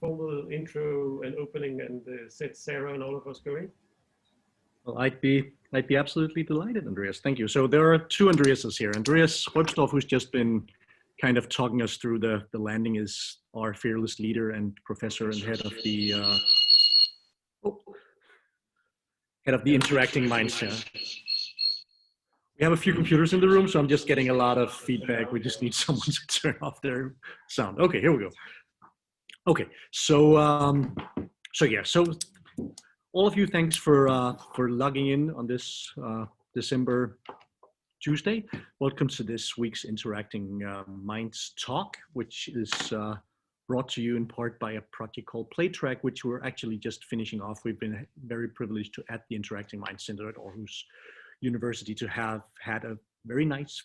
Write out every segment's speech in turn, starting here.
formal intro and opening and set Sarah and all of us going? Well, I'd be absolutely delighted, Andreas. Thank you. So there are two Andreases here. Andreas Rebstoff, who's just been kind of talking us through the landing, is our fearless leader and professor and head of the interacting minds. We have a few computers in the room, so I'm just getting a lot of feedback. We just need someone to turn off their sound. Okay, here we go. Okay, so all of you, thanks for logging in on this December Tuesday. Welcome to this week's Interacting Minds talk, which is brought to you in part by a project called PlayTrack, which we're actually just finishing off. We've been very privileged at the Interacting Minds Center at Aarhus University to have had a very nice,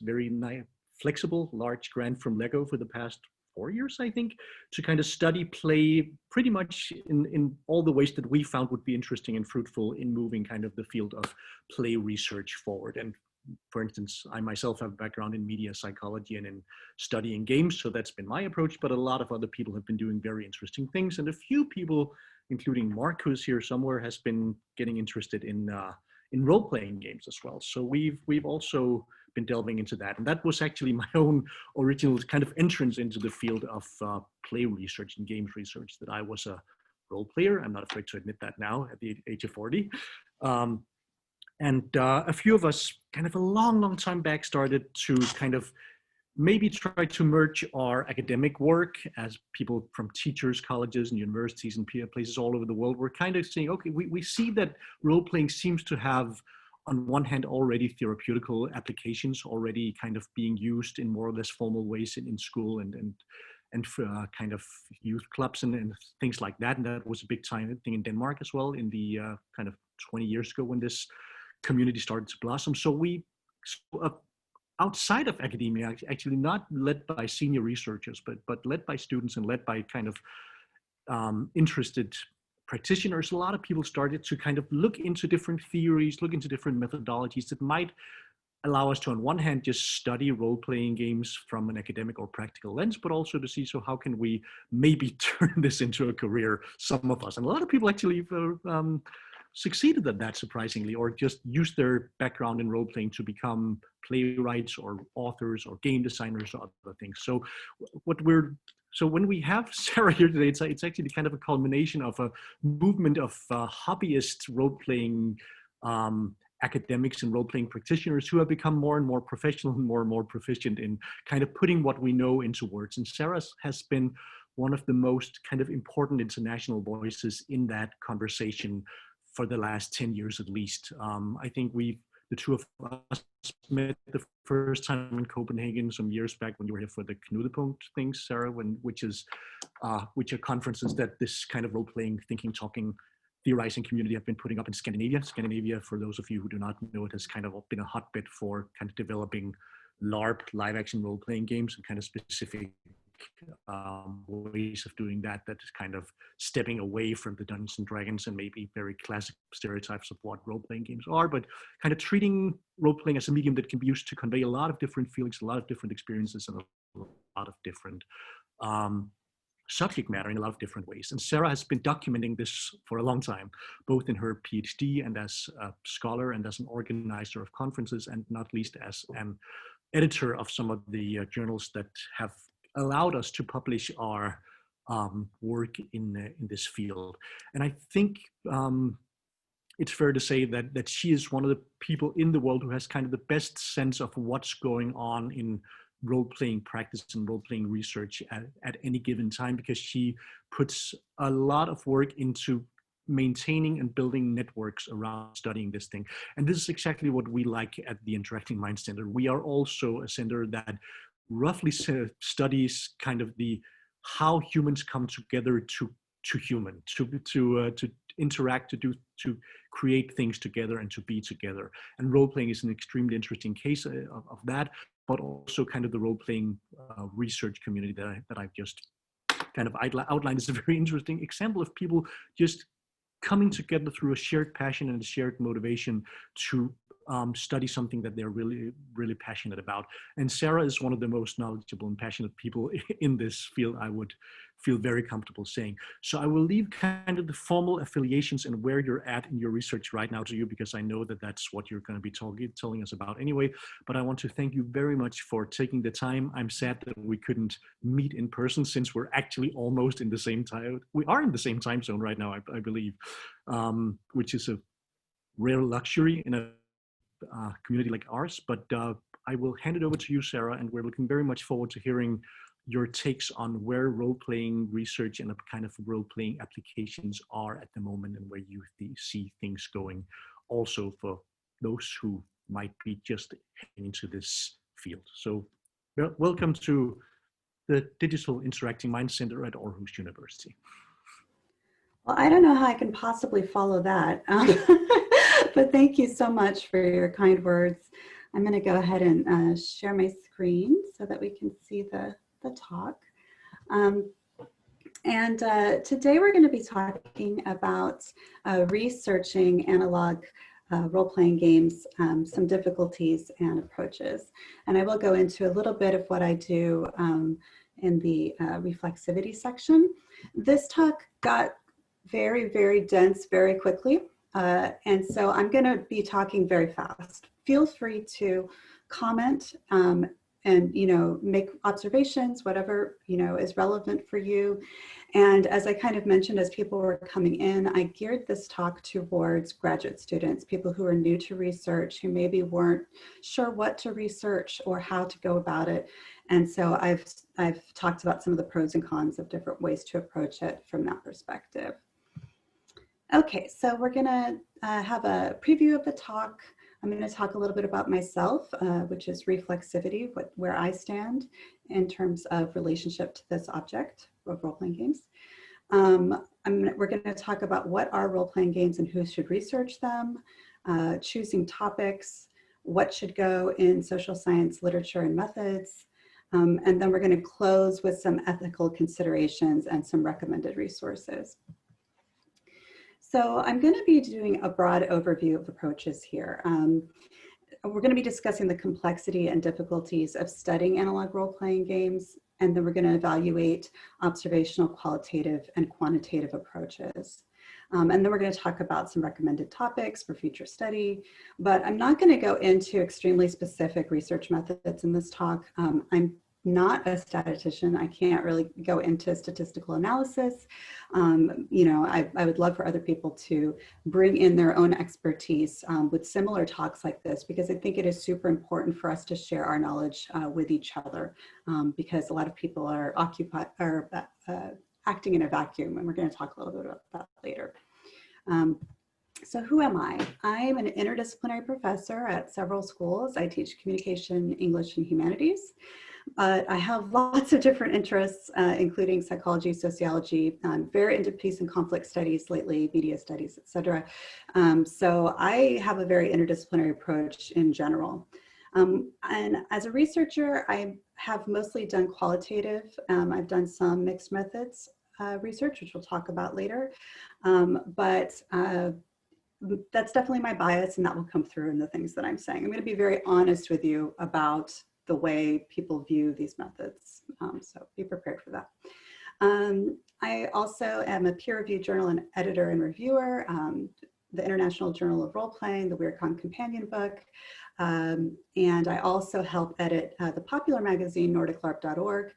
flexible, large grant from LEGO for the past 4 years, I think, to kind of study play pretty much in all the ways that we found would be interesting and fruitful in moving kind of the field of play research forward. And for instance, I myself have a background in media psychology and in studying games, so that's been my approach, but a lot of other people have been doing very interesting things. And a few people, including Mark, who's here somewhere, has been getting interested in role-playing games as well. So we've also been delving into that. And that was actually my own original kind of entrance into the field of play research and games research, that I was a role player. I'm not afraid to admit that now at the age of 40. And a few of us kind of a long time back started to kind of maybe try to merge our academic work as people from teachers, colleges and universities and places all over the world. We're kind of saying, okay, we see that role-playing seems to have, on one hand, already therapeutical applications, already kind of being used in more or less formal ways in school and for kind of youth clubs and things like that. And that was a big time thing in Denmark as well in the kind of 20 years ago when this community started to blossom. So outside of academia, actually not led by senior researchers, but led by students and led by kind of interested practitioners, a lot of people started to kind of look into different theories, look into different methodologies that might allow us to, on one hand, just study role-playing games from an academic or practical lens, but also to see, so how can we maybe turn this into a career, some of us. And a lot of people actually succeeded at that, surprisingly, or just used their background in role-playing to become playwrights or authors or game designers or other things. So when we have Sarah here today, it's actually kind of a culmination of a movement of hobbyist role-playing academics and role-playing practitioners who have become more and more professional and more proficient in kind of putting what we know into words. And Sarah has been one of the most kind of important international voices in that conversation for the last 10 years at least. I think the two of us met the first time in Copenhagen some years back when you were here for the Knudepunkt things, Sarah, which are conferences that this kind of role-playing, thinking, talking, theorizing community have been putting up in Scandinavia. Scandinavia, for those of you who do not know it, has kind of been a hotbed for kind of developing LARP, live action role-playing games, and kind of specific ways of doing that is kind of stepping away from the Dungeons and Dragons and maybe very classic stereotypes of what role-playing games are, but kind of treating role-playing as a medium that can be used to convey a lot of different feelings, a lot of different experiences, and a lot of different subject matter in a lot of different ways. And Sarah has been documenting this for a long time, both in her PhD and as a scholar and as an organizer of conferences, and not least as an editor of some of the journals that have allowed us to publish our work in this field. And I think it's fair to say that she is one of the people in the world who has kind of the best sense of what's going on in role-playing practice and role-playing research at any given time, because she puts a lot of work into maintaining and building networks around studying this thing. And this is exactly what we like at the Interacting Minds Center. We are also a center that roughly studies kind of how humans come together to interact, to create things together and to be together. And role-playing is an extremely interesting case of that, but also kind of the role-playing research community that I've just kind of outlined is a very interesting example of people just coming together through a shared passion and a shared motivation to study something that they're really, really passionate about. And Sarah is one of the most knowledgeable and passionate people in this field, I would feel very comfortable saying. So I will leave kind of the formal affiliations and where you're at in your research right now to you, because I know that that's what you're going to be telling us about anyway. But I want to thank you very much for taking the time. I'm sad that we couldn't meet in person, since we're actually almost in the same time. We are in the same time zone right now, I believe, which is a rare luxury in a community like ours. But I will hand it over to you, Sarah, and we're looking very much forward to hearing your takes on where role-playing research and a kind of role-playing applications are at the moment, and where you see things going, also for those who might be just heading into this field. So welcome to the Digital Interacting Mind Center at Aarhus University. Well, I don't know how I can possibly follow that, but thank you so much for your kind words. I'm going to go ahead and share my screen so that we can see the talk. Today we're going to be talking about researching analog role-playing games, some difficulties and approaches. And I will go into a little bit of what I do in the reflexivity section. This talk got very, very dense very quickly. And so I'm going to be talking very fast. Feel free to comment and, you know, make observations, whatever, you know, is relevant for you. And as I kind of mentioned, as people were coming in, I geared this talk towards graduate students, people who are new to research, who maybe weren't sure what to research or how to go about it. And so I've talked about some of the pros and cons of different ways to approach it from that perspective. Okay, so we're gonna have a preview of the talk. I'm going to talk a little bit about myself, which is reflexivity, where I stand in terms of relationship to this object of role-playing games. We're going to talk about what are role-playing games and who should research them, choosing topics, what should go in social science literature and methods, and then we're going to close with some ethical considerations and some recommended resources. So I'm going to be doing a broad overview of approaches here. We're going to be discussing the complexity and difficulties of studying analog role-playing games, and then we're going to evaluate observational, qualitative, and quantitative approaches. And then we're going to talk about some recommended topics for future study, but I'm not going to go into extremely specific research methods in this talk. I'm not a statistician. I can't really go into statistical analysis. You know, I would love for other people to bring in their own expertise with similar talks like this, because I think it is super important for us to share our knowledge with each other, because a lot of people are acting in a vacuum, and we're going to talk a little bit about that later. So who am I? I'm an interdisciplinary professor at several schools. I teach communication, English, and humanities. I have lots of different interests, including psychology, sociology, very into peace and conflict studies lately, media studies, etc. So I have a very interdisciplinary approach in general. And as a researcher, I have mostly done qualitative. I've done some mixed methods research, which we'll talk about later. But that's definitely my bias, and that will come through in the things that I'm saying. I'm going to be very honest with you about the way people view these methods. So be prepared for that. I also am a peer-reviewed journal and editor and reviewer, the International Journal of Role-Playing, the WeirdCon Companion Book, and I also help edit the popular magazine nordiclarp.org,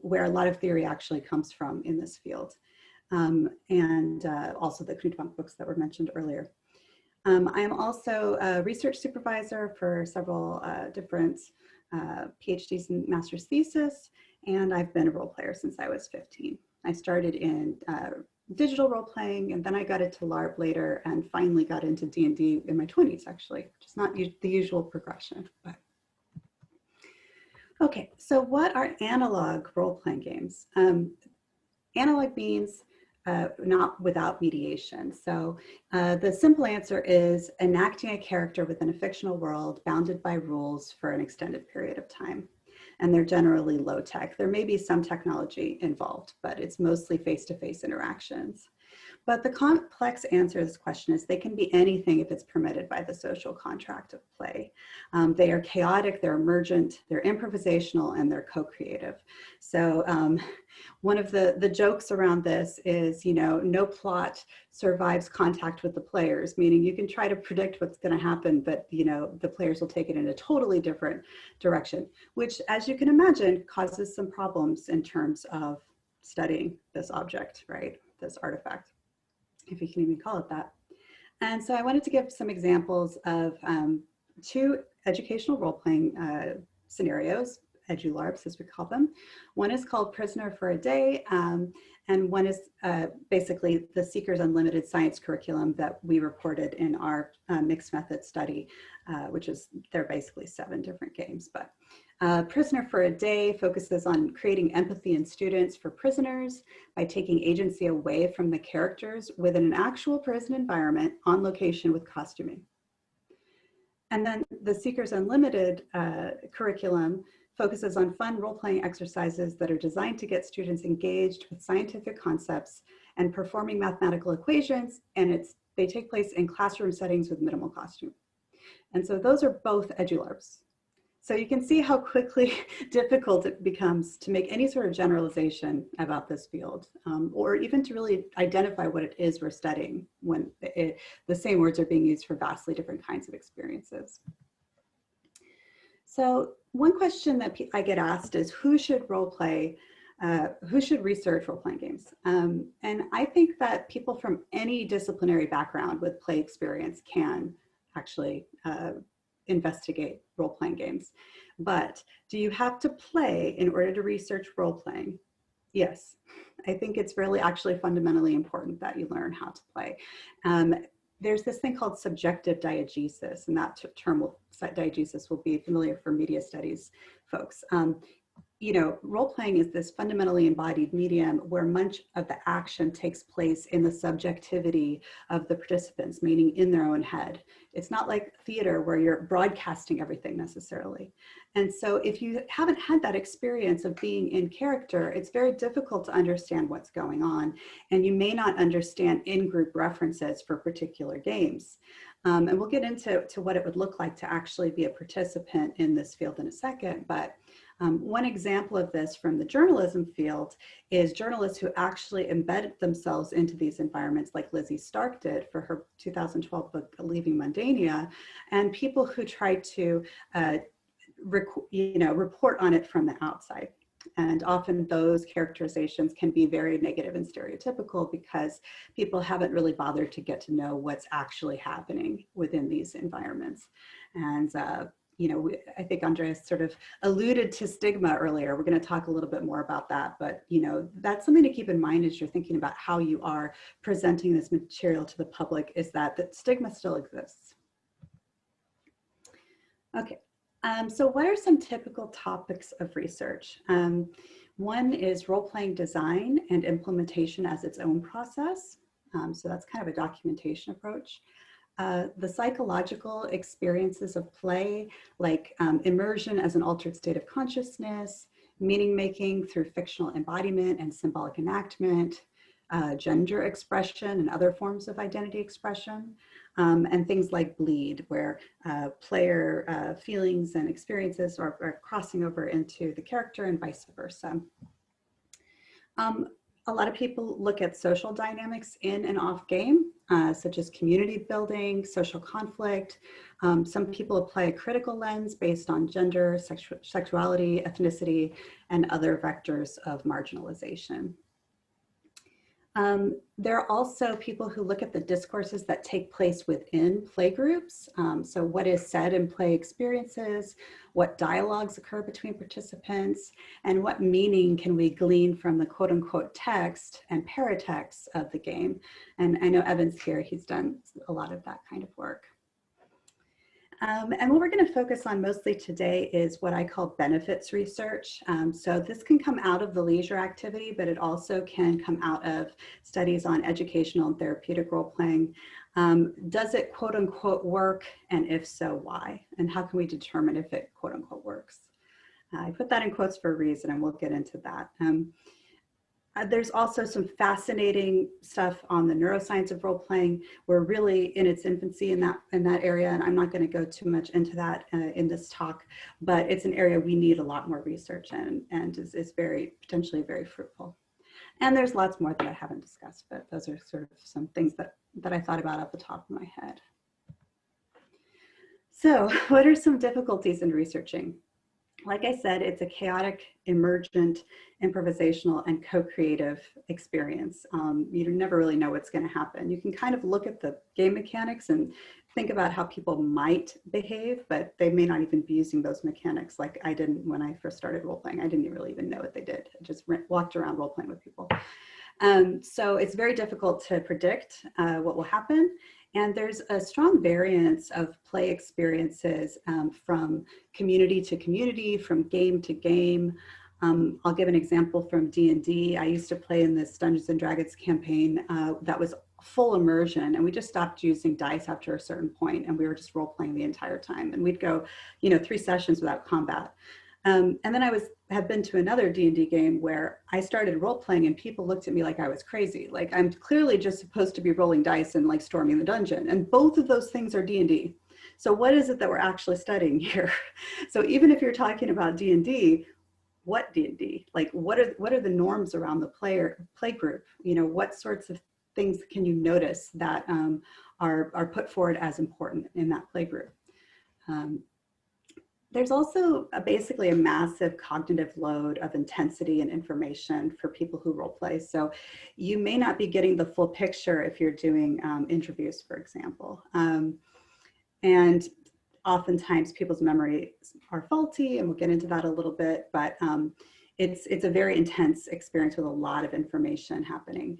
where a lot of theory actually comes from in this field, and also the Knut books that were mentioned earlier. I am also a research supervisor for several different PhDs and master's thesis, and I've been a role player since I was 15. I started in digital role playing, and then I got into LARP later, and finally got into D&D in my 20s, actually, which is not the usual progression. But. Okay, so what are analog role playing games? Analog means not without mediation. So the simple answer is enacting a character within a fictional world bounded by rules for an extended period of time. And they're generally low tech. There may be some technology involved, but it's mostly face-to-face interactions. But the complex answer to this question is they can be anything if it's permitted by the social contract of play. They are chaotic, they're emergent, they're improvisational, and they're co-creative. So one of the jokes around this is, you know, no plot survives contact with the players, meaning you can try to predict what's going to happen, but, you know, the players will take it in a totally different direction, which, as you can imagine, causes some problems in terms of studying this object, right? This artifact, if you can even call it that. And so I wanted to give some examples of two educational role-playing scenarios, EduLARPs as we call them. One is called Prisoner for a Day, and one is basically the Seekers Unlimited science curriculum that we reported in our mixed method study, which is, they're basically 7 different games. But Prisoner for a Day focuses on creating empathy in students for prisoners by taking agency away from the characters within an actual prison environment on location with costuming. And then the Seekers Unlimited curriculum focuses on fun role-playing exercises that are designed to get students engaged with scientific concepts and performing mathematical equations, and they take place in classroom settings with minimal costume. And so those are both EduLARPs. So you can see how quickly difficult it becomes to make any sort of generalization about this field, or even to really identify what it is we're studying when the same words are being used for vastly different kinds of experiences. So one question that I get asked is, who should research role-playing games? And I think that people from any disciplinary background with play experience can actually investigate role-playing games. But do you have to play in order to research role-playing? Yes, I think it's really actually fundamentally important that you learn how to play. There's this thing called subjective diegesis, and that term, diegesis, will be familiar for media studies folks. You know, role-playing is this fundamentally embodied medium where much of the action takes place in the subjectivity of the participants, meaning in their own head. It's not like theater where you're broadcasting everything necessarily. And so if you haven't had that experience of being in character, it's very difficult to understand what's going on. And you may not understand in-group references for particular games. And we'll get into what it would look like to actually be a participant in this field in a second. But one example of this from the journalism field is journalists who actually embedded themselves into these environments, like Lizzie Stark did for her 2012 book, Leaving Mundania, and people who tried to report on it from the outside. And often those characterizations can be very negative and stereotypical because people haven't really bothered to get to know what's actually happening within these environments. And you know, I think Andreas sort of alluded to stigma earlier. We're going to talk a little bit more about that, but you know, that's something to keep in mind as you're thinking about how you are presenting this material to the public, is that stigma still exists. Okay. So what are some typical topics of research? One is role-playing design and implementation as its own process. So that's kind of a documentation approach. The psychological experiences of play, like immersion as an altered state of consciousness, meaning making through fictional embodiment and symbolic enactment, gender expression and other forms of identity expression, and things like bleed, where player feelings and experiences are crossing over into the character and vice versa. A lot of people look at social dynamics in and off game, such as community building, social conflict. Some people apply a critical lens based on gender, sexuality, ethnicity, and other vectors of marginalization. There are also people who look at the discourses that take place within play groups. So what is said in play experiences, what dialogues occur between participants, and what meaning can we glean from the quote unquote text and paratext of the game. And I know Evan's here, he's done a lot of that kind of work. And what we're going to focus on mostly today is what I call benefits research. So this can come out of the leisure activity, but it also can come out of studies on educational and therapeutic role-playing. Does it quote unquote work? And if so, why? And how can we determine if it quote unquote works? I put that in quotes for a reason, and we'll get into that. There's also some fascinating stuff on the neuroscience of role playing. We're really in its infancy in that area, and I'm not going to go too much into that in this talk, but it's an area we need a lot more research in, and is very potentially very fruitful. And there's lots more that I haven't discussed, but those are sort of some things that I thought about off the top of my head. So what are some difficulties in researching? Like I said, it's a chaotic, emergent, improvisational, and co-creative experience. You never really know what's going to happen. You can kind of look at the game mechanics and think about how people might behave, but they may not even be using those mechanics like I didn't when I first started role-playing. I didn't really even know what they did. I just walked around role-playing with people. So it's very difficult to predict what will happen. And there's a strong variance of play experiences from community to community, from game to game. I'll give an example from D&D. I used to play in this Dungeons and Dragons campaign that was full immersion, and we just stopped using dice after a certain point, and we were just role playing the entire time. And we'd go, 3 sessions without combat. And then I have been to another D&D game where I started role playing and people looked at me like I was crazy. Like I'm clearly just supposed to be rolling dice and like storming the dungeon. And both of those things are D&D. So what is it that we're actually studying here? So even if you're talking about D&D, what D&D? Like what are the norms around the play group? What sorts of things can you notice that are put forward as important in that play group? There's also basically a massive cognitive load of intensity and information for people who role play. So you may not be getting the full picture if you're doing interviews, for example. And oftentimes people's memories are faulty, and we'll get into that a little bit, but it's a very intense experience with a lot of information happening.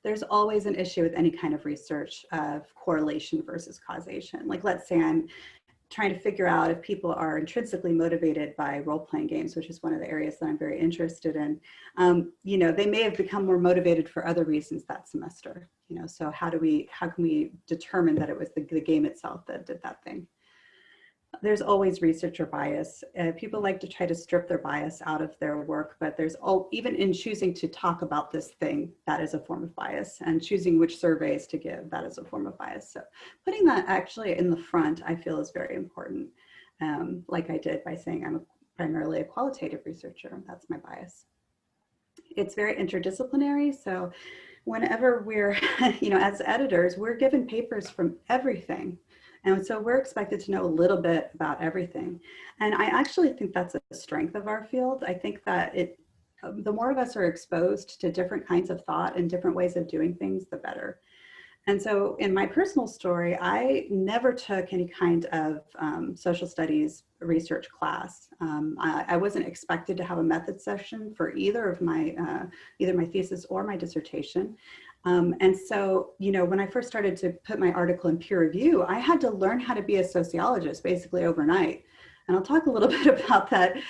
There's always an issue with any kind of research of correlation versus causation. Like let's say I'm trying to figure out if people are intrinsically motivated by role-playing games, which is one of the areas that I'm very interested in. They may have become more motivated for other reasons that semester. So how can we determine that it was the game itself that did that thing? There's always researcher bias. People like to try to strip their bias out of their work, but even in choosing to talk about this thing, that is a form of bias, and choosing which surveys to give, that is a form of bias. So putting that actually in the front, I feel is very important. Like I did by saying I'm primarily a qualitative researcher, that's my bias. It's very interdisciplinary. So whenever we're, as editors, we're given papers from everything. And so we're expected to know a little bit about everything. And I actually think that's a strength of our field. I think that the more of us are exposed to different kinds of thought and different ways of doing things, the better. And so in my personal story, I never took any kind of social studies research class. I wasn't expected to have a method session for either my thesis or my dissertation. And so, when I first started to put my article in peer review, I had to learn how to be a sociologist basically overnight. And I'll talk a little bit about that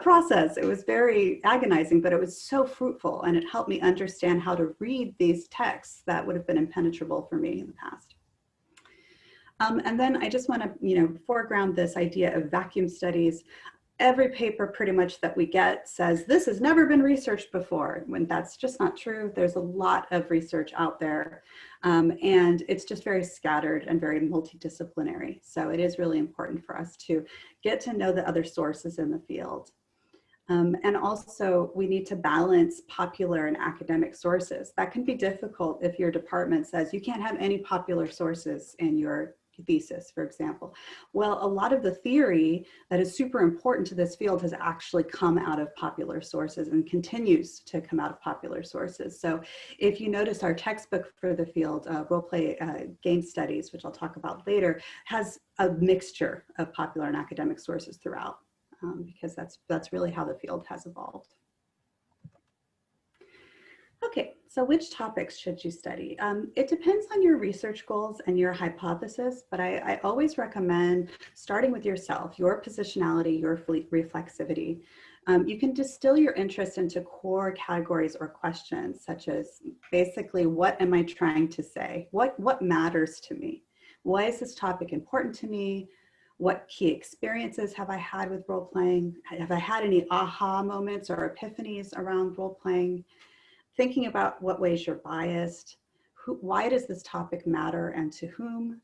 process. It was very agonizing, but it was so fruitful, and it helped me understand how to read these texts that would have been impenetrable for me in the past. And then I just want to, foreground this idea of vacuum studies. Every paper pretty much that we get says this has never been researched before, when that's just not true. There's a lot of research out there, and it's just very scattered and very multidisciplinary. So it is really important for us to get to know the other sources in the field. And also we need to balance popular and academic sources. That can be difficult if your department says you can't have any popular sources in your thesis, for example. Well, a lot of the theory that is super important to this field has actually come out of popular sources and continues to come out of popular sources. So if you notice, our textbook for the field, Role-Play Game Studies, which I'll talk about later, has a mixture of popular and academic sources throughout, because that's really how the field has evolved. Okay, so which topics should you study? It depends on your research goals and your hypothesis, but I always recommend starting with yourself, your positionality, your reflexivity. You can distill your interest into core categories or questions, such as basically, what am I trying to say? What matters to me? Why is this topic important to me? What key experiences have I had with role-playing? Have I had any aha moments or epiphanies around role-playing? thinking about what ways you're biased, why does this topic matter and to whom?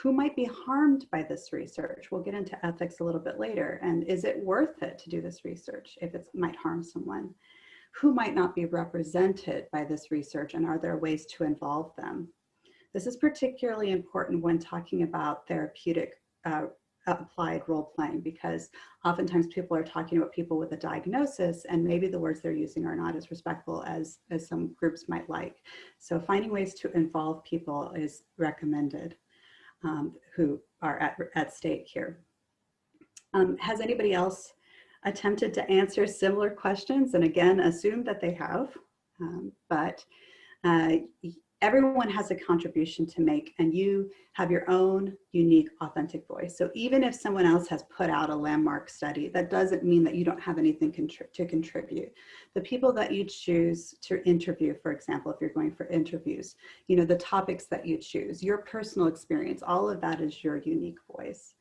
Who might be harmed by this research? We'll get into ethics a little bit later. And is it worth it to do this research if it might harm someone? Who might not be represented by this research, and are there ways to involve them? This is particularly important when talking about therapeutic applied role playing, because oftentimes people are talking about people with a diagnosis and maybe the words they're using are not as respectful as some groups might like. So finding ways to involve people is recommended who are at stake here. Has anybody else attempted to answer similar questions? And again, assume that they have, but everyone has a contribution to make, and you have your own unique, authentic voice. So even if someone else has put out a landmark study, that doesn't mean that you don't have anything to contribute. The people that you choose to interview, for example, if you're going for interviews, you know, the topics that you choose, your personal experience, all of that is your unique voice.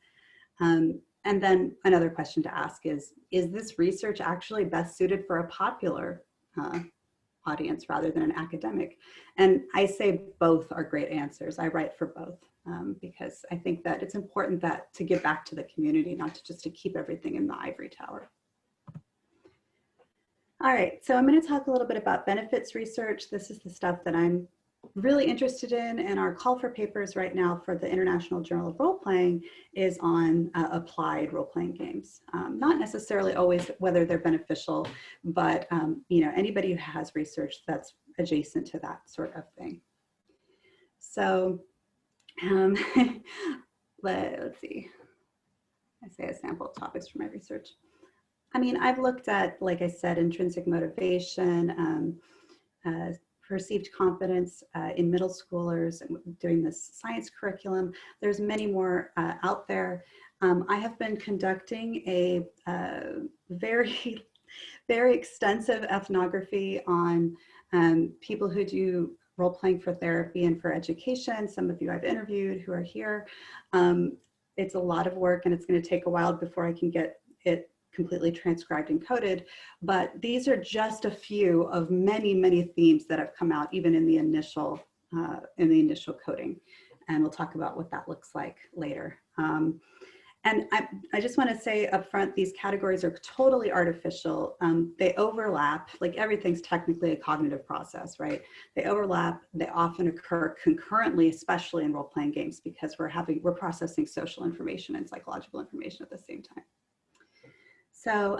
And then another question to ask is this research actually best suited for a popular audience rather than an academic? And I say both are great answers. I write for both because I think that it's important that to give back to the community, not just to keep everything in the ivory tower. All right, so I'm going to talk a little bit about benefits research. This is the stuff that I'm really interested in, and our call for papers right now for the International Journal of Role Playing is on applied role-playing games. Not necessarily always whether they're beneficial, but you know, anybody who has research that's adjacent to that sort of thing. So let's see. I say a sample of topics from my research. I mean, I've looked at, like I said, intrinsic motivation, perceived competence in middle schoolers, doing this science curriculum. There's many more out there. I have been conducting a very, very extensive ethnography on people who do role playing for therapy and for education. Some of you I've interviewed who are here. It's a lot of work, and it's going to take a while before I can get it completely transcribed and coded, but these are just a few of many, many themes that have come out even in the initial coding. And we'll talk about what that looks like later. And I just want to say up front, these categories are totally artificial. They overlap, like everything's technically a cognitive process, right? They overlap, they often occur concurrently, especially in role-playing games, because we're processing social information and psychological information at the same time. So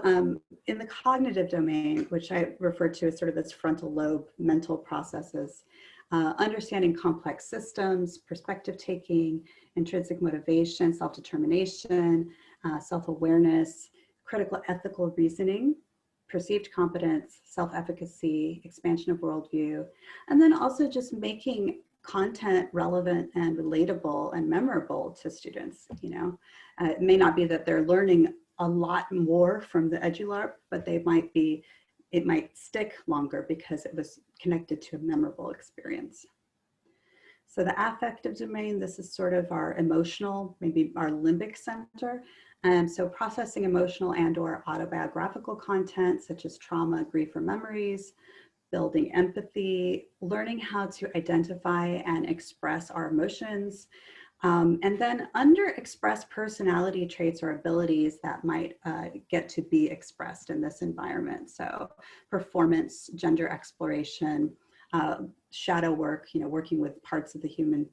in the cognitive domain, which I refer to as sort of this frontal lobe mental processes, understanding complex systems, perspective taking, intrinsic motivation, self-determination, self-awareness, critical ethical reasoning, perceived competence, self-efficacy, expansion of worldview, and then also just making content relevant and relatable and memorable to students. You know, it may not be that they're learning a lot more from the EduLARP, but it might stick longer because it was connected to a memorable experience. So the affective domain, this is sort of our emotional, maybe our limbic center. And so processing emotional and or autobiographical content such as trauma, grief, or memories, building empathy, learning how to identify and express our emotions, and then underexpressed personality traits or abilities that might get to be expressed in this environment. So performance, gender exploration, shadow work, you know, working with parts of the human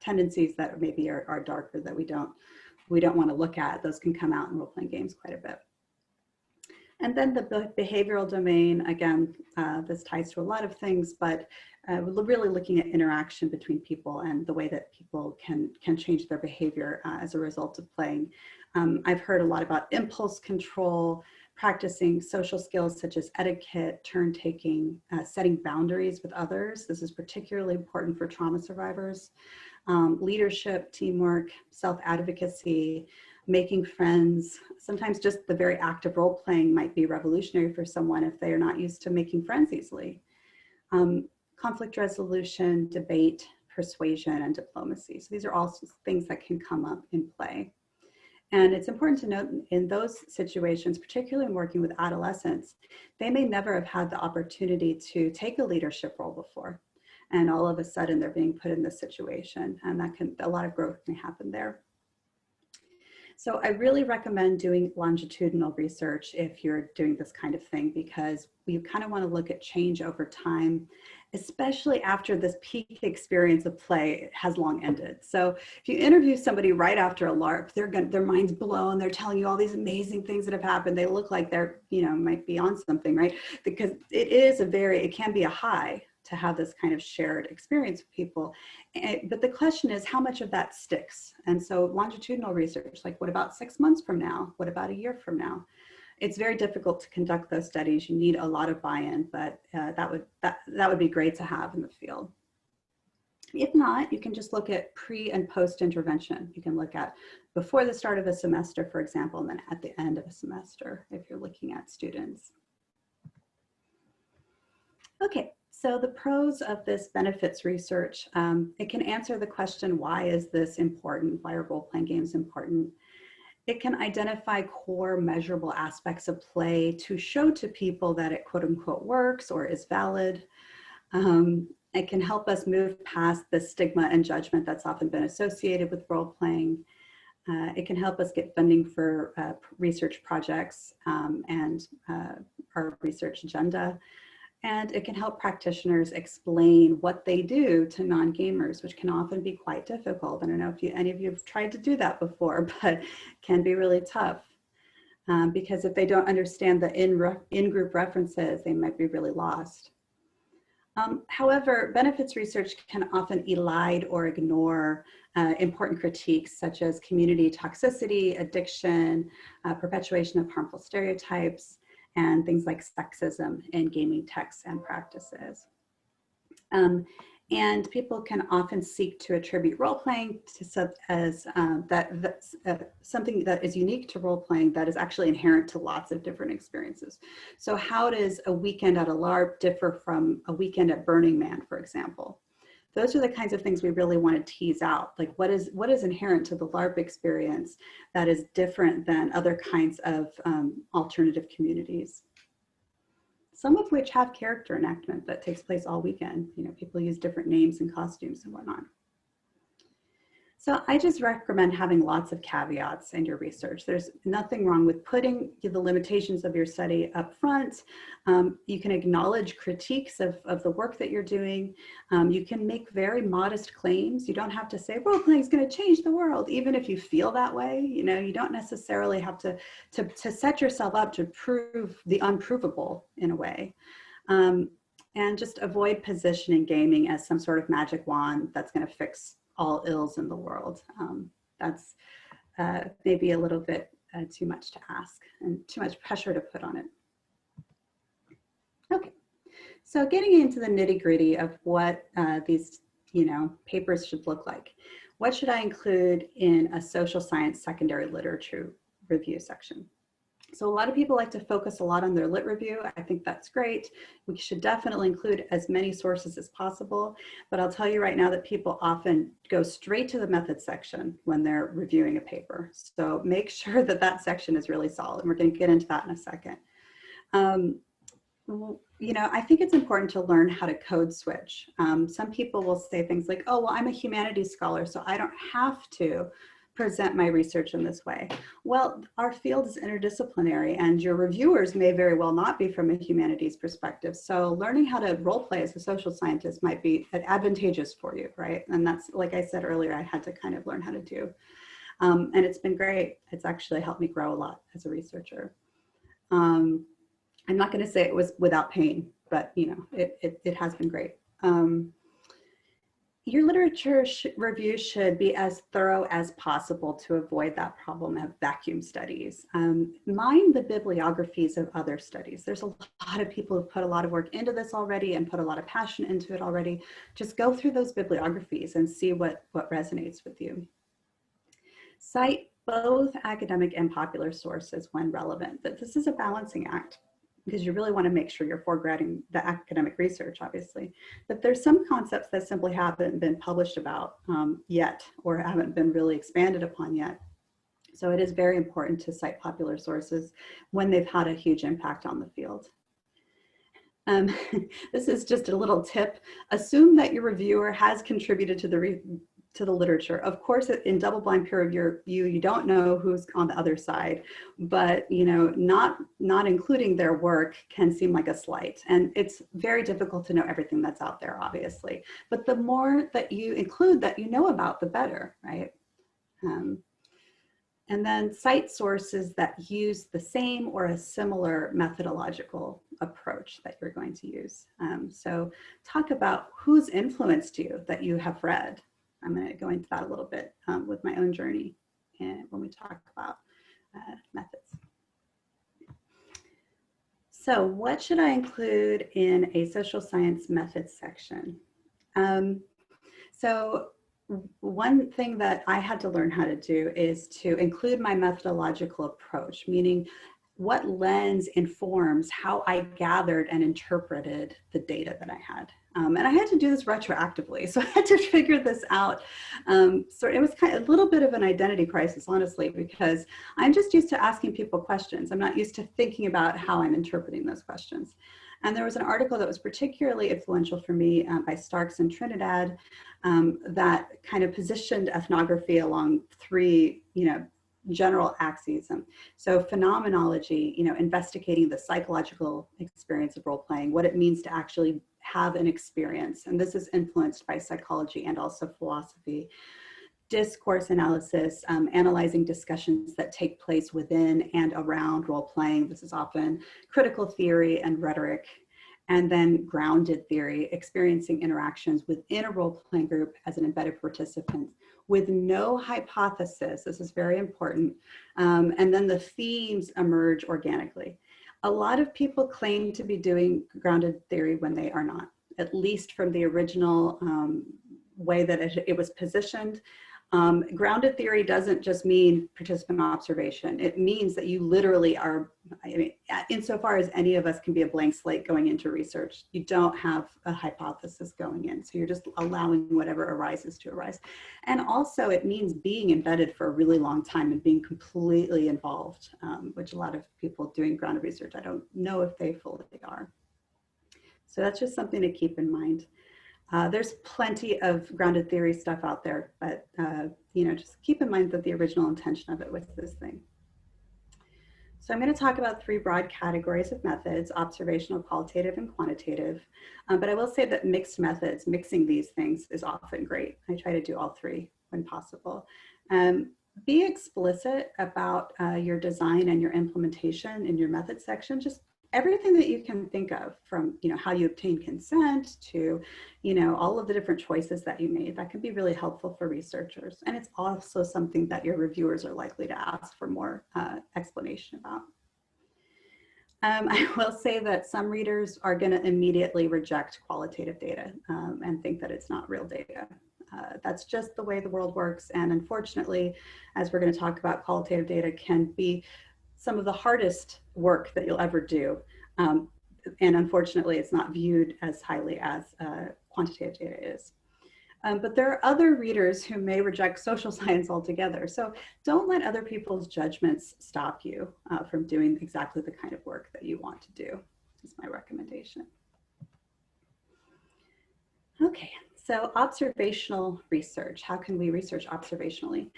tendencies that maybe are darker that we don't want to look at. Those can come out in role-playing games quite a bit. And then the behavioral domain, again, this ties to a lot of things, but we're really looking at interaction between people and the way that people can change their behavior as a result of playing. I've heard a lot about impulse control, practicing social skills such as etiquette, turn taking, setting boundaries with others. This is particularly important for trauma survivors. Leadership, teamwork, self-advocacy, making friends. Sometimes just the very act of role playing might be revolutionary for someone if they are not used to making friends easily. Conflict resolution, debate, persuasion, and diplomacy. So these are all things that can come up in play. And it's important to note in those situations, particularly in working with adolescents, they may never have had the opportunity to take a leadership role before. And all of a sudden they're being put in this situation, and a lot of growth can happen there. So I really recommend doing longitudinal research if you're doing this kind of thing, because you kind of want to look at change over time, especially after this peak experience of play has long ended. So if you interview somebody right after a LARP, their mind's blown, they're telling you all these amazing things that have happened. They look like they're, might be on something, right? Because it can be a high to have this kind of shared experience with people. But the question is, how much of that sticks? And so longitudinal research, like what about 6 months from now? What about a year from now? It's very difficult to conduct those studies. You need a lot of buy-in, but that would be great to have in the field. If not, you can just look at pre and post intervention. You can look at before the start of a semester, for example, and then at the end of a semester, if you're looking at students. Okay. So the pros of this benefits research, it can answer the question, why is this important? Why are role-playing games important? It can identify core measurable aspects of play to show to people that it quote unquote works or is valid. It can help us move past the stigma and judgment that's often been associated with role-playing. It can help us get funding for research projects and our research agenda. And it can help practitioners explain what they do to non-gamers, which can often be quite difficult. I don't know if any of you have tried to do that before, but can be really tough. Because if they don't understand the in-group references, they might be really lost. However, benefits research can often elide or ignore important critiques such as community toxicity, addiction, perpetuation of harmful stereotypes, and things like sexism in gaming texts and practices. And people can often seek to attribute role-playing to something that is unique to role-playing that is actually inherent to lots of different experiences. So how does a weekend at a LARP differ from a weekend at Burning Man, for example? Those are the kinds of things we really want to tease out. Like what is inherent to the LARP experience that is different than other kinds of alternative communities? Some of which have character enactment that takes place all weekend. People use different names and costumes and whatnot. So I just recommend having lots of caveats in your research. There's nothing wrong with putting the limitations of your study up front. You can acknowledge critiques of the work that you're doing. You can make very modest claims. You don't have to say role-playing is going to change the world, even if you feel that way. You don't necessarily have to set yourself up to prove the unprovable in a way. And just avoid positioning gaming as some sort of magic wand that's going to fix all ills in the world. That's maybe a little bit too much to ask and too much pressure to put on it. Okay, so getting into the nitty-gritty of what these papers should look like. What should I include in a social science secondary literature review section? So a lot of people like to focus a lot on their lit review. I think that's great. We should definitely include as many sources as possible, but I'll tell you right now that people often go straight to the method section when they're reviewing a paper. So make sure that that section is really solid. We're going to get into that in a second. I think it's important to learn how to code switch. Some people will say things like, oh, well, I'm a humanities scholar, so I don't have to present my research in this way. Well, our field is interdisciplinary and your reviewers may very well not be from a humanities perspective. So learning how to role play as a social scientist might be advantageous for you, right? And that's, like I said earlier, I had to kind of learn how to do. And it's been great. It's actually helped me grow a lot as a researcher. I'm not going to say it was without pain, but it has been great. Your literature review should be as thorough as possible to avoid that problem of vacuum studies. Mind the bibliographies of other studies. There's a lot of people who've put a lot of work into this already and put a lot of passion into it already. Just go through those bibliographies and see what resonates with you. Cite both academic and popular sources when relevant. But this is a balancing act, because you really want to make sure you're foregrounding the academic research, obviously. But there's some concepts that simply haven't been published about yet, or haven't been really expanded upon yet. So it is very important to cite popular sources when they've had a huge impact on the field. This is just a little tip. Assume that your reviewer has contributed to the literature. Of course, in double-blind peer review, you don't know who's on the other side, but not including their work can seem like a slight. And it's very difficult to know everything that's out there, obviously. But the more that you include that you know about, the better, right? And then cite sources that use the same or a similar methodological approach that you're going to use. So talk about who's influenced you that you have read. I'm going to go into that a little bit with my own journey and when we talk about methods. So what should I include in a social science methods section? So one thing that I had to learn how to do is to include my methodological approach, meaning what lens informs how I gathered and interpreted the data that I had. And I had to do this retroactively, so I had to figure this out. So it was kind of a little bit of an identity crisis, honestly, because I'm just used to asking people questions. I'm not used to thinking about how I'm interpreting those questions. And there was an article that was particularly influential for me by Starks and Trinidad that kind of positioned ethnography along three, general axes. So phenomenology, investigating the psychological experience of role playing, what it means to actually have an experience. And this is influenced by psychology and also philosophy. Discourse analysis, analyzing discussions that take place within and around role playing. This is often critical theory and rhetoric. And then grounded theory, experiencing interactions within a role-playing group as an embedded participant with no hypothesis. This is very important. And then the themes emerge organically. A lot of people claim to be doing grounded theory when they are not, at least from the original way that it was positioned. Grounded theory doesn't just mean participant observation. It means that you literally are, insofar as any of us can be a blank slate going into research, you don't have a hypothesis going in. So you're just allowing whatever arises to arise. And also it means being embedded for a really long time and being completely involved, which a lot of people doing grounded research, I don't know if they fully are. So that's just something to keep in mind. There's plenty of grounded theory stuff out there, but just keep in mind that the original intention of it was this thing. So I'm going to talk about three broad categories of methods: observational, qualitative, and quantitative. But I will say that mixed methods, mixing these things is often great. I try to do all three when possible. Be explicit about your design and your implementation in your method section. Just everything that you can think of, from how you obtain consent to all of the different choices that you made. That can be really helpful for researchers, and it's also something that your reviewers are likely to ask for more explanation about. I will say that some readers are going to immediately reject qualitative data and think that it's not real data. That's just the way the world works, and unfortunately, as we're going to talk about, qualitative data can be some of the hardest work that you'll ever do. And unfortunately, it's not viewed as highly as quantitative data is. But there are other readers who may reject social science altogether. So don't let other people's judgments stop you from doing exactly the kind of work that you want to do, is my recommendation. Okay. So observational research, how can we research observationally?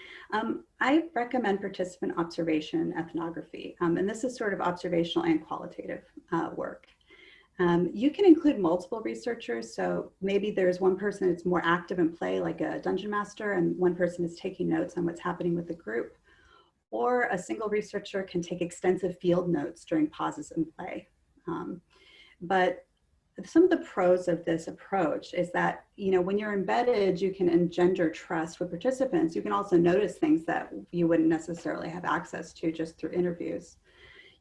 I recommend participant observation ethnography, and this is sort of observational and qualitative work. You can include multiple researchers, so maybe there's one person that's more active in play, like a dungeon master, and one person is taking notes on what's happening with the group. Or a single researcher can take extensive field notes during pauses in play. But some of the pros of this approach is that, when you're embedded, you can engender trust with participants. You can also notice things that you wouldn't necessarily have access to just through interviews.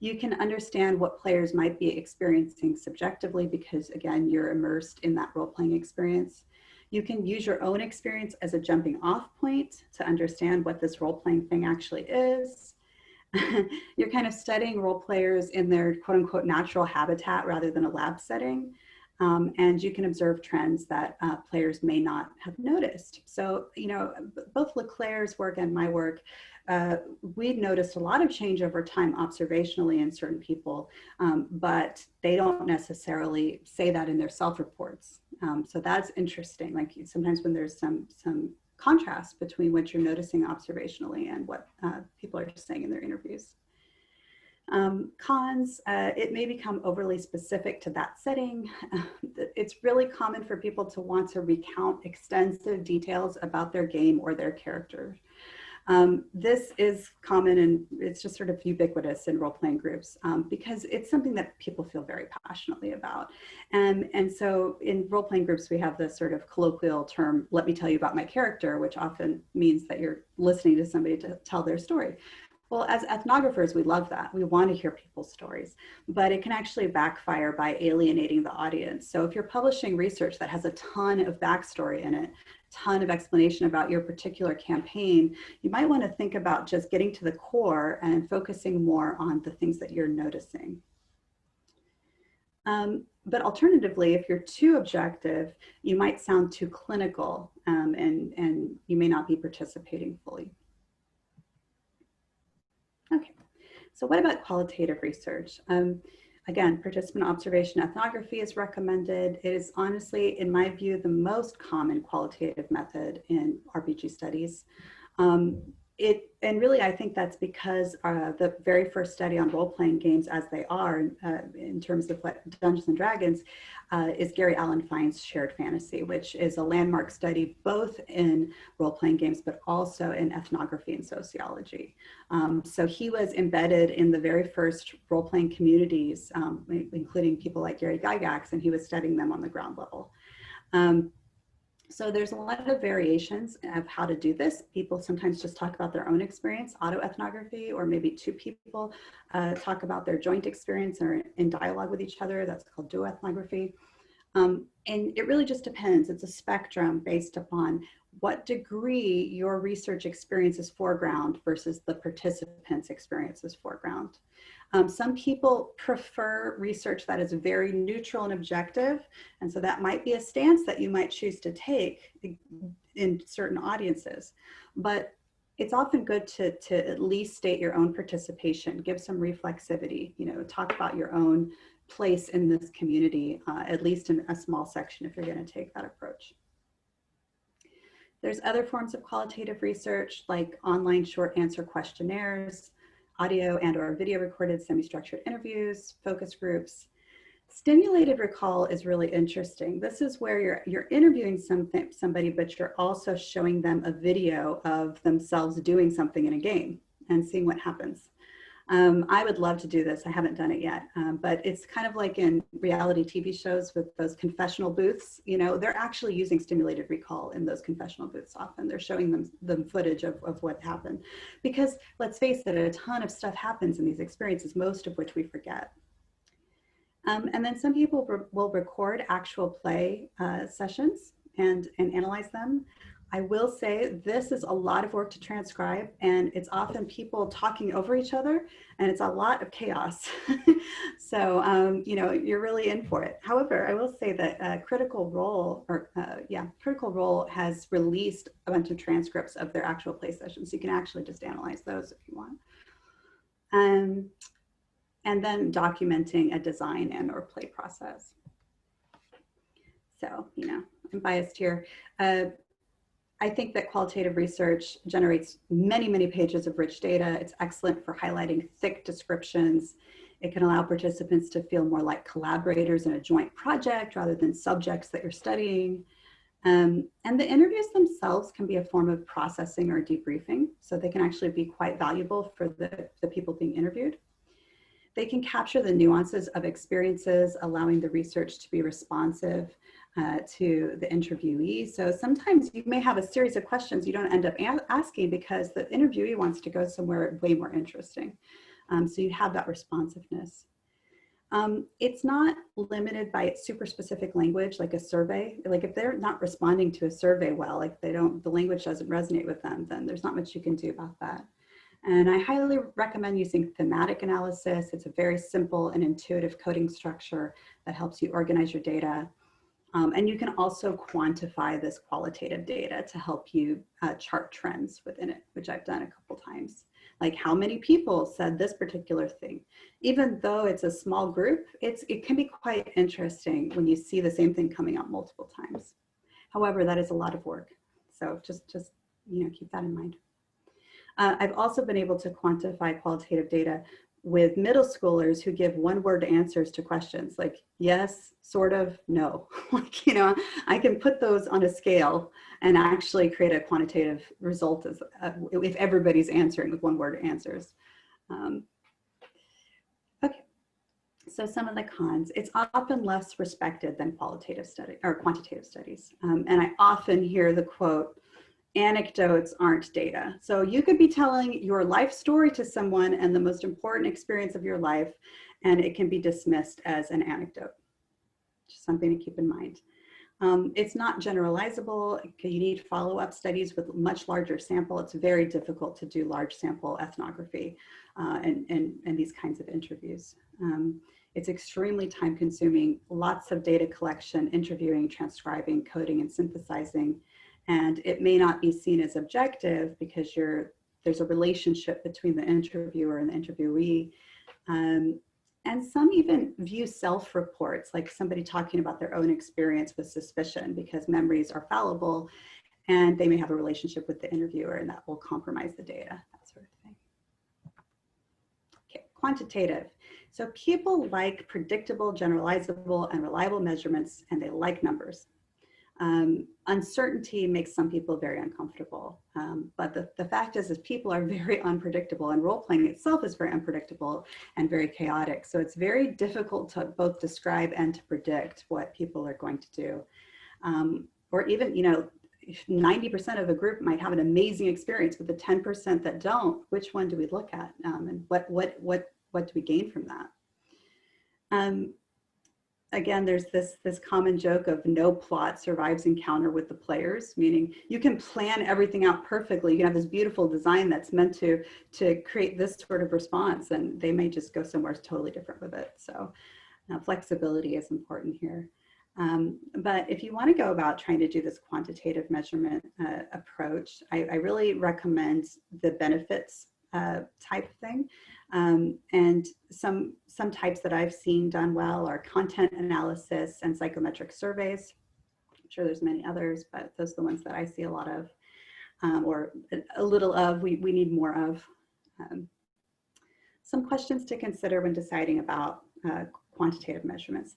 You can understand what players might be experiencing subjectively because, again, you're immersed in that role-playing experience. You can use your own experience as a jumping off point to understand what this role-playing thing actually is. You're kind of studying role players in their quote unquote natural habitat rather than a lab setting. And you can observe trends that players may not have noticed. So, you know, both Leclerc's work and my work, we've noticed a lot of change over time observationally in certain people, but they don't necessarily say that in their self-reports. So that's interesting. Like sometimes when there's some contrast between what you're noticing observationally and what people are saying in their interviews. Cons, it may become overly specific to that setting. It's really common for people to want to recount extensive details about their game or their character. This is common and it's just sort of ubiquitous in role-playing groups because it's something that people feel very passionately about. And so in role-playing groups, we have this sort of colloquial term, let me tell you about my character, which often means that you're listening to somebody to tell their story. Well, as ethnographers, we love that. We want to hear people's stories, but it can actually backfire by alienating the audience. So if you're publishing research that has a ton of backstory in it, ton of explanation about your particular campaign, you might want to think about just getting to the core and focusing more on the things that you're noticing. But alternatively, if you're too objective, you might sound too clinical and you may not be participating fully. Okay, so what about qualitative research? Again, participant observation ethnography is recommended. It is honestly, in my view, the most common qualitative method in RPG studies. And really, I think that's because the very first study on role-playing games as they are, in terms of what Dungeons and Dragons, is Gary Allen Fine's Shared Fantasy, which is a landmark study both in role-playing games, but also in ethnography and sociology. So he was embedded in the very first role-playing communities, including people like Gary Gygax, and he was studying them on the ground level. So there's a lot of variations of how to do this. People sometimes just talk about their own experience, autoethnography, or maybe two people talk about their joint experience or in dialogue with each other. That's called duoethnography. And it really just depends. It's a spectrum based upon what degree your research experience is foreground versus the participant's experience is foreground. Some people prefer research that is very neutral and objective, and so that might be a stance that you might choose to take in certain audiences. But it's often good to at least state your own participation, give some reflexivity, you know, talk about your own place in this community, at least in a small section if you're going to take that approach. There's other forms of qualitative research like online short answer questionnaires, audio and or video recorded semi-structured interviews, focus groups. Stimulated recall is really interesting. This is where you're interviewing somebody, but you're also showing them a video of themselves doing something in a game and seeing what happens. I would love to do this. I haven't done it yet, but it's kind of like in reality TV shows with those confessional booths. You know, they're actually using stimulated recall in those confessional booths often. They're showing them footage of what happened. Because let's face it, a ton of stuff happens in these experiences, most of which we forget. And then some people will record actual play sessions and analyze them. I will say this is a lot of work to transcribe, and it's often people talking over each other, and it's a lot of chaos. So, you know, you're really in for it. However, I will say that Critical Role, Critical Role has released a bunch of transcripts of their actual play sessions. So you can actually just analyze those if you want. And then documenting a design and or play process. So, you know, I'm biased here. I think that qualitative research generates many, many pages of rich data. It's excellent for highlighting thick descriptions. It can allow participants to feel more like collaborators in a joint project rather than subjects that you're studying. And the interviews themselves can be a form of processing or debriefing. So they can actually be quite valuable for the people being interviewed. They can capture the nuances of experiences, allowing the research to be responsive to the interviewee. So sometimes you may have a series of questions you don't end up asking because the interviewee wants to go somewhere way more interesting. So you have that responsiveness. It's not limited by its super specific language, like a survey. Like if they're not responding to a survey well, like the language doesn't resonate with them, then there's not much you can do about that. And I highly recommend using thematic analysis. It's a very simple and intuitive coding structure that helps you organize your data. And you can also quantify this qualitative data to help you chart trends within it, which I've done a couple times. Like how many people said this particular thing. Even though it's a small group, it can be quite interesting when you see the same thing coming up multiple times. However, that is a lot of work. So just keep that in mind. I've also been able to quantify qualitative data with middle schoolers who give one-word answers to questions like yes, sort of, no. Like, I can put those on a scale and actually create a quantitative result as, if everybody's answering with one-word answers. Okay, so some of the cons. It's often less respected than quantitative studies. And I often hear the quote, anecdotes aren't data. So you could be telling your life story to someone and the most important experience of your life, and it can be dismissed as an anecdote. Just something to keep in mind. It's not generalizable. You need follow-up studies with much larger sample. It's very difficult to do large sample ethnography and these kinds of interviews. It's extremely time consuming, lots of data collection, interviewing, transcribing, coding, and synthesizing. And it may not be seen as objective because there's a relationship between the interviewer and the interviewee. And some even view self-reports, like somebody talking about their own experience with suspicion because memories are fallible and they may have a relationship with the interviewer and that will compromise the data, that sort of thing. Okay, quantitative. So people like predictable, generalizable, and reliable measurements, and they like numbers. Uncertainty makes some people very uncomfortable. But the fact is people are very unpredictable, and role-playing itself is very unpredictable and very chaotic. So it's very difficult to both describe and to predict what people are going to do. Or even, 90% of a group might have an amazing experience, but the 10% that don't, which one do we look at? And what do we gain from that? Again, there's this common joke of no plot survives encounter with the players, meaning you can plan everything out perfectly. You can have this beautiful design that's meant to create this sort of response, and they may just go somewhere totally different with it. So flexibility is important here. But if you want to go about trying to do this quantitative measurement approach, I really recommend the benefits type thing. And some types that I've seen done well are content analysis and psychometric surveys. I'm sure there's many others, but those are the ones that I see a lot of, or a little of, we need more of. Some questions to consider when deciding about quantitative measurements.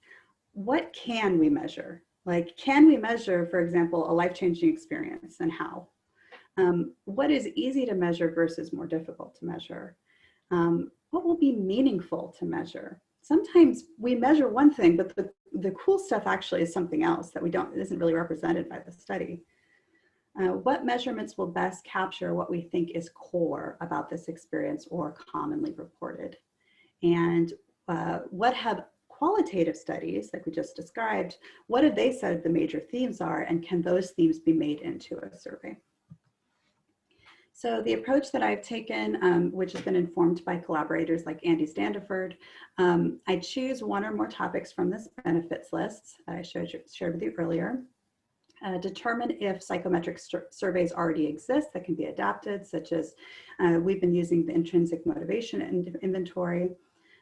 What can we measure? Like, can we measure, for example, a life-changing experience, and how? What is easy to measure versus more difficult to measure? What will be meaningful to measure? Sometimes we measure one thing, but the cool stuff actually is something else that isn't really represented by the study. What measurements will best capture what we think is core about this experience or commonly reported? And what have qualitative studies, like we just described, what have they said the major themes are, and can those themes be made into a survey? So the approach that I've taken, which has been informed by collaborators like Andy Standiford, I choose one or more topics from this benefits list that I shared with you earlier. Determine if psychometric surveys already exist that can be adapted, such as we've been using the intrinsic motivation inventory.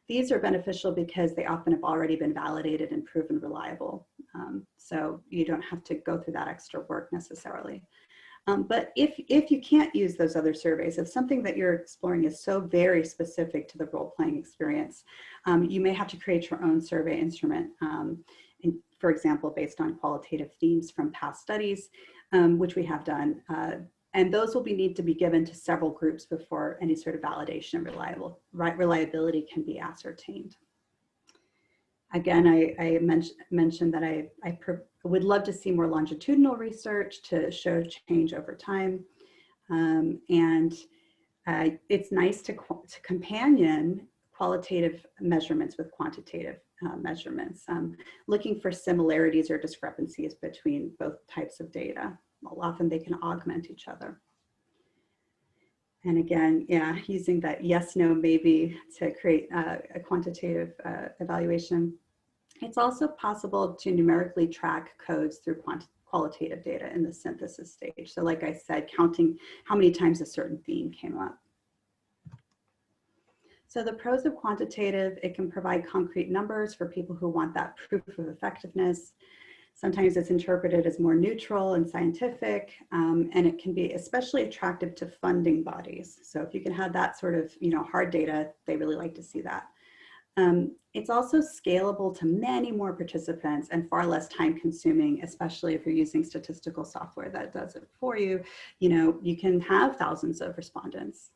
These are beneficial because they often have already been validated and proven reliable. So you don't have to go through that extra work necessarily. But if you can't use those other surveys, if something that you're exploring is so very specific to the role-playing experience, you may have to create your own survey instrument, for example, based on qualitative themes from past studies, which we have done. And those will need to be given to several groups before any sort of validation and reliability can be ascertained. Again, I mentioned that I would love to see more longitudinal research to show change over time. It's nice to companion qualitative measurements with quantitative measurements, looking for similarities or discrepancies between both types of data. Well, often they can augment each other. And again, yeah, using that yes, no, maybe to create a quantitative evaluation. It's also possible to numerically track codes through qualitative data in the synthesis stage. So like I said, counting how many times a certain theme came up. So the pros of quantitative, it can provide concrete numbers for people who want that proof of effectiveness. Sometimes it's interpreted as more neutral and scientific, and it can be especially attractive to funding bodies. So if you can have that sort of, hard data, they really like to see that. It's also scalable to many more participants and far less time consuming, especially if you're using statistical software that does it for you. You can have thousands of respondents.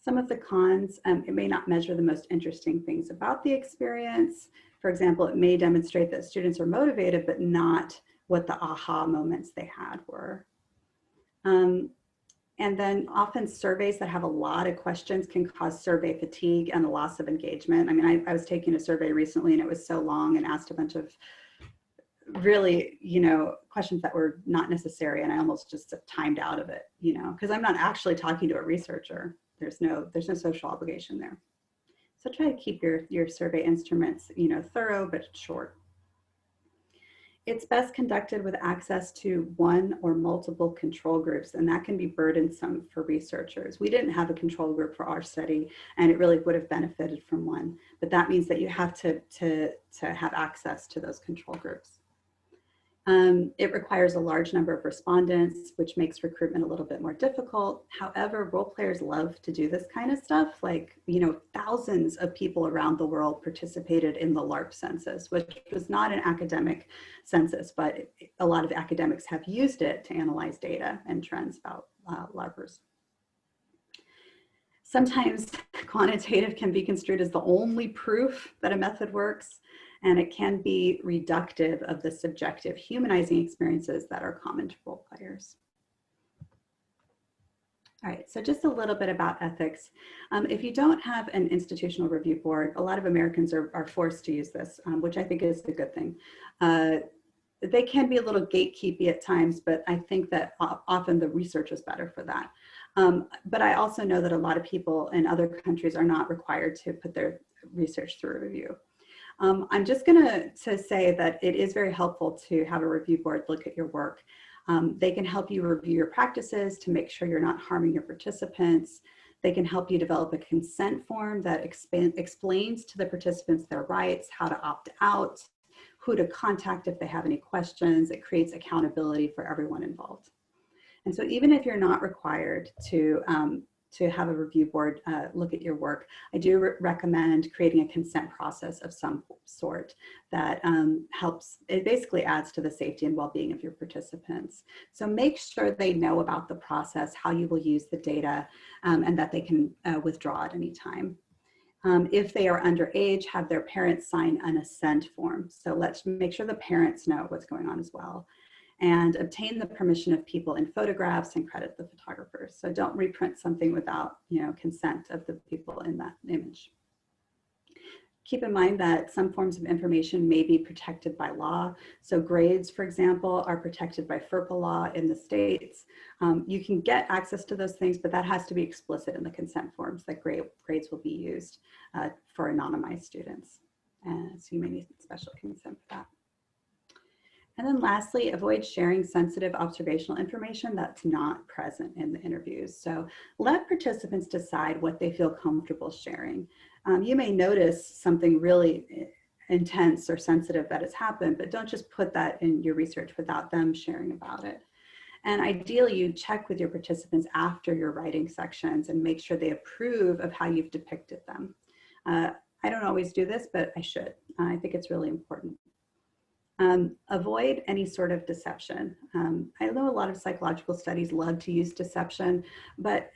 Some of the cons, it may not measure the most interesting things about the experience. For example, it may demonstrate that students are motivated, but not what the aha moments they had were. And then often surveys that have a lot of questions can cause survey fatigue and a loss of engagement. I mean, I was taking a survey recently and it was so long and asked a bunch of really, questions that were not necessary. And I almost just timed out of it, because I'm not actually talking to a researcher. There's no social obligation there. So try to keep your survey instruments, thorough but short. It's best conducted with access to one or multiple control groups, and that can be burdensome for researchers. We didn't have a control group for our study, and it really would have benefited from one. But that means that you have to have access to those control groups. It requires a large number of respondents, which makes recruitment a little bit more difficult. However, role players love to do this kind of stuff. Like, thousands of people around the world participated in the LARP census, which was not an academic census, but a lot of academics have used it to analyze data and trends about LARPers. Sometimes quantitative can be construed as the only proof that a method works, and it can be reductive of the subjective humanizing experiences that are common to role players. All right, so just a little bit about ethics. If you don't have an institutional review board, a lot of Americans are forced to use this, which I think is a good thing. They can be a little gatekeepy at times, but I think that often the research is better for that. But I also know that a lot of people in other countries are not required to put their research through a review. I'm just going to say that it is very helpful to have a review board look at your work. They can help you review your practices to make sure you're not harming your participants. They can help you develop a consent form that explains to the participants their rights, how to opt out, who to contact if they have any questions. It creates accountability for everyone involved. And so even if you're not required to have a review board look at your work, I do recommend creating a consent process of some sort that helps. It basically adds to the safety and well-being of your participants. So make sure they know about the process, how you will use the data, and that they can withdraw at any time. If they are underage, have their parents sign an assent form. So let's make sure the parents know what's going on as well. And obtain the permission of people in photographs and credit the photographers. So don't reprint something without, consent of the people in that image. Keep in mind that some forms of information may be protected by law. So grades, for example, are protected by FERPA law in the States. You can get access to those things, but that has to be explicit in the consent forms that grades will be used for anonymized students. So you may need special consent for that. And then lastly, avoid sharing sensitive observational information that's not present in the interviews. So let participants decide what they feel comfortable sharing. You may notice something really intense or sensitive that has happened, but don't just put that in your research without them sharing about it. And ideally, you check with your participants after your writing sections and make sure they approve of how you've depicted them. I don't always do this, but I should. I think it's really important. Avoid any sort of deception. I know a lot of psychological studies love to use deception, but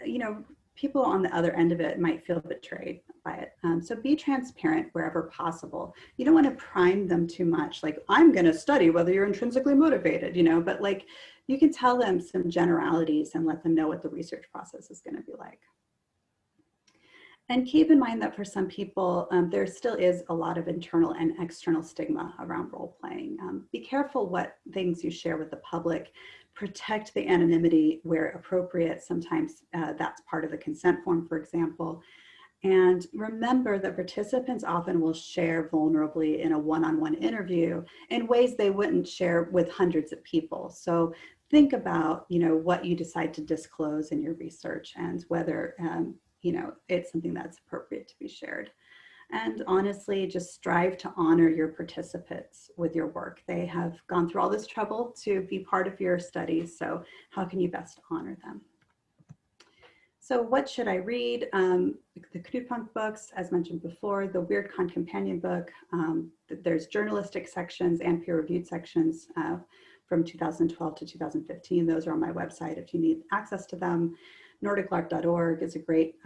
people on the other end of it might feel betrayed by it. So be transparent wherever possible. You don't want to prime them too much, like, I'm going to study whether you're intrinsically motivated, but like, you can tell them some generalities and let them know what the research process is going to be like. And keep in mind that for some people, there still is a lot of internal and external stigma around role playing. Be careful what things you share with the public. protect the anonymity where appropriate. Sometimes that's part of the consent form, for example. And remember that participants often will share vulnerably in a one-on-one interview in ways they wouldn't share with hundreds of people. So think about, what you decide to disclose in your research and whether, it's something that's appropriate to be shared. And honestly, just strive to honor your participants with your work. They have gone through all this trouble to be part of your studies. So how can you best honor them? So what should I read? The Knudpunkt books, as mentioned before, the Weird Con companion book. There's journalistic sections and peer-reviewed sections from 2012 to 2015. Those are on my website if you need access to them. NordicLARP.org is a great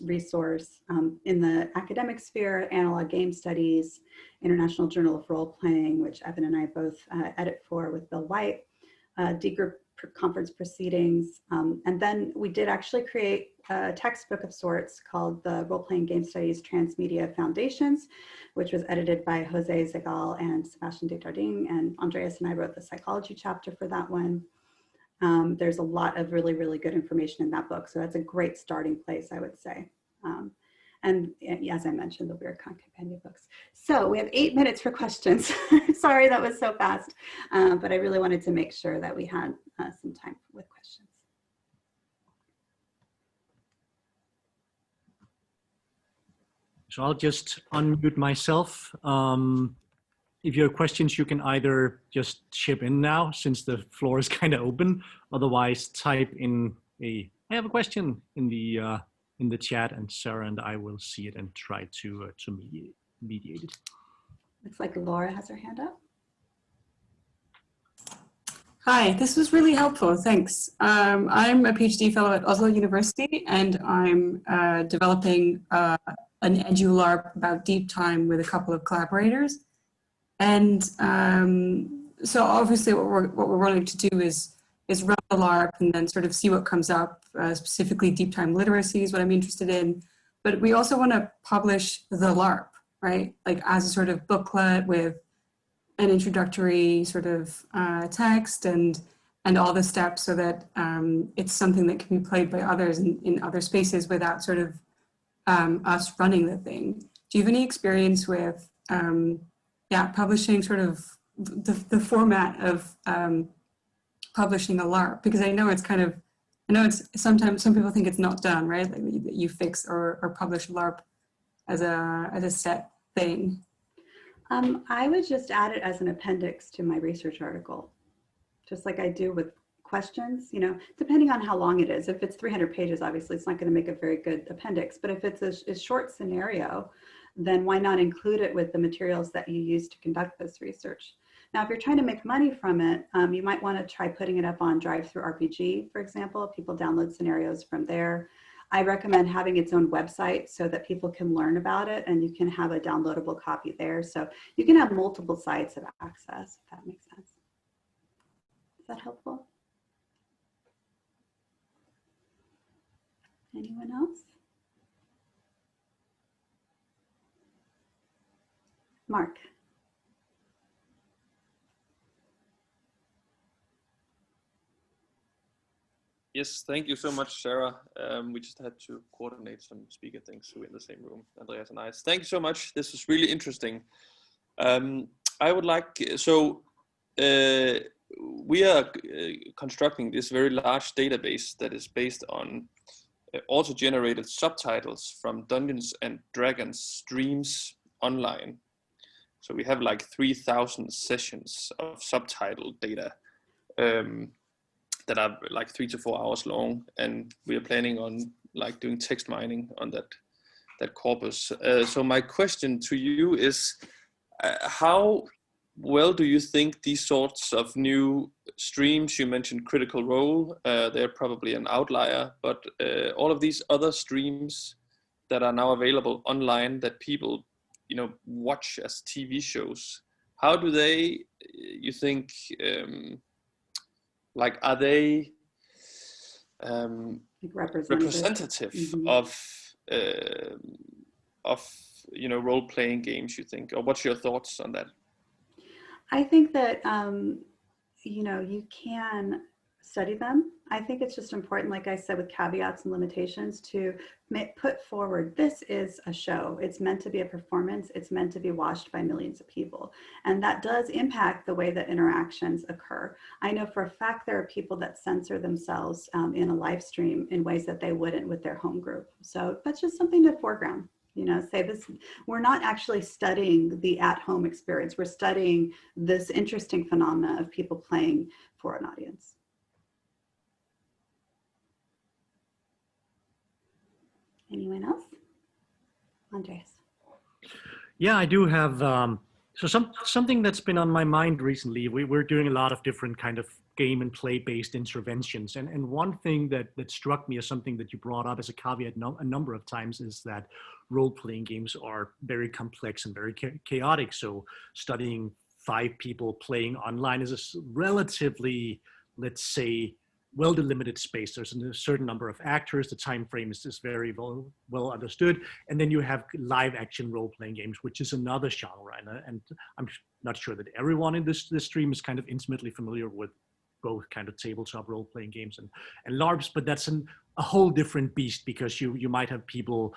resource. In the academic sphere, Analog Game Studies, International Journal of Role Playing, which Evan and I both edit for with Bill White, D-Group conference proceedings. And then we did actually create a textbook of sorts called the Role-Playing Game Studies Transmedia Foundations, which was edited by Jose Zegal and Sebastian de Tarding, and Andreas and I wrote the psychology chapter for that one. There's a lot of really, really good information in that book. So that's a great starting place, I would say. And as I mentioned, the Weird Con companion books. So we have 8 minutes for questions. Sorry, that was so fast. But I really wanted to make sure that we had some time with questions. So I'll just unmute myself. If you have questions, you can either just chip in now, since the floor is kind of open. Otherwise, type in I have a question in the chat, and Sarah and I will see it and try to mediate it. Looks like Laura has her hand up. Hi, this was really helpful, thanks. I'm a PhD fellow at Oslo University, and I'm developing an EduLARP about deep time with a couple of collaborators. And so obviously what we're wanting to do is run the LARP and then sort of see what comes up, specifically deep time literacy is what I'm interested in. But we also want to publish the LARP, right? Like as a sort of booklet with an introductory sort of text and all the steps, so that it's something that can be played by others in other spaces without sort of us running the thing. Do you have any experience with publishing sort of the format of publishing a LARP? Because I know it's sometimes some people think it's not done, right? Like you fix or publish LARP as a set thing. I would just add it as an appendix to my research article, just like I do with questions, depending on how long it is. If it's 300 pages, obviously it's not going to make a very good appendix, but if it's a short scenario, then why not include it with the materials that you use to conduct this research? Now, if you're trying to make money from it, you might want to try putting it up on Drive-Thru-RPG, for example. People download scenarios from there. I recommend having its own website so that people can learn about it, and you can have a downloadable copy there. So you can have multiple sites of access, if that makes sense. Is that helpful? Anyone else? Mark. Yes, thank you so much, Sarah. We just had to coordinate some speaker things so we're in the same room, Andreas and I. Thank you so much. This was really interesting. I would like, we are constructing this very large database that is based on auto-generated subtitles from Dungeons and Dragons streams online. So we have like 3,000 sessions of subtitle data that are like 3 to 4 hours long, and we are planning on like doing text mining on that corpus. So my question to you is, how well do you think these sorts of new streams, you mentioned Critical Role, they're probably an outlier, but all of these other streams that are now available online that people watch as TV shows, how do they, you think, like, are they representative mm-hmm. of role-playing games, you think? Or what's your thoughts on that? I think that you know, you can study them. I think it's just important, like I said, with caveats and limitations, to put forward, this is a show. It's meant to be a performance. It's meant to be watched by millions of people. And that does impact the way that interactions occur. I know for a fact there are people that censor themselves in a live stream in ways that they wouldn't with their home group. So that's just something to foreground. You know, say this, we're not actually studying the at-home experience. We're studying this interesting phenomena of people playing for an audience. Anyone else? Andreas. Yeah, I do have, something that's been on my mind recently. We're doing a lot of different kind of game and play-based interventions. And one thing that struck me as something that you brought up as a caveat a number of times is that role-playing games are very complex and very chaotic. So studying 5 people playing online is a relatively, let's say, well-delimited space. There's a certain number of actors. The time frame is very well understood. And then you have live action role-playing games, which is another genre. And I'm not sure that everyone in this stream is kind of intimately familiar with both kind of tabletop role-playing games and LARPs, but that's a whole different beast, because you might have people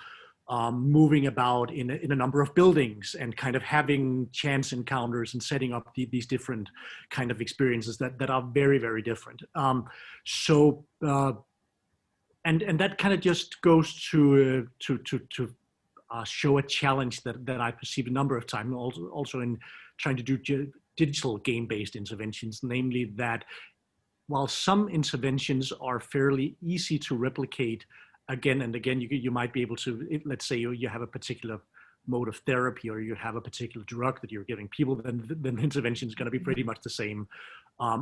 moving about in a number of buildings and kind of having chance encounters and setting up these different kind of experiences that are very, very different. And that kind of just goes to show a challenge that I perceived a number of times, also in trying to do digital game-based interventions, namely that while some interventions are fairly easy to replicate again and again, you might be able to, let's say you have a particular mode of therapy or you have a particular drug that you're giving people, then the intervention is going to be pretty much the same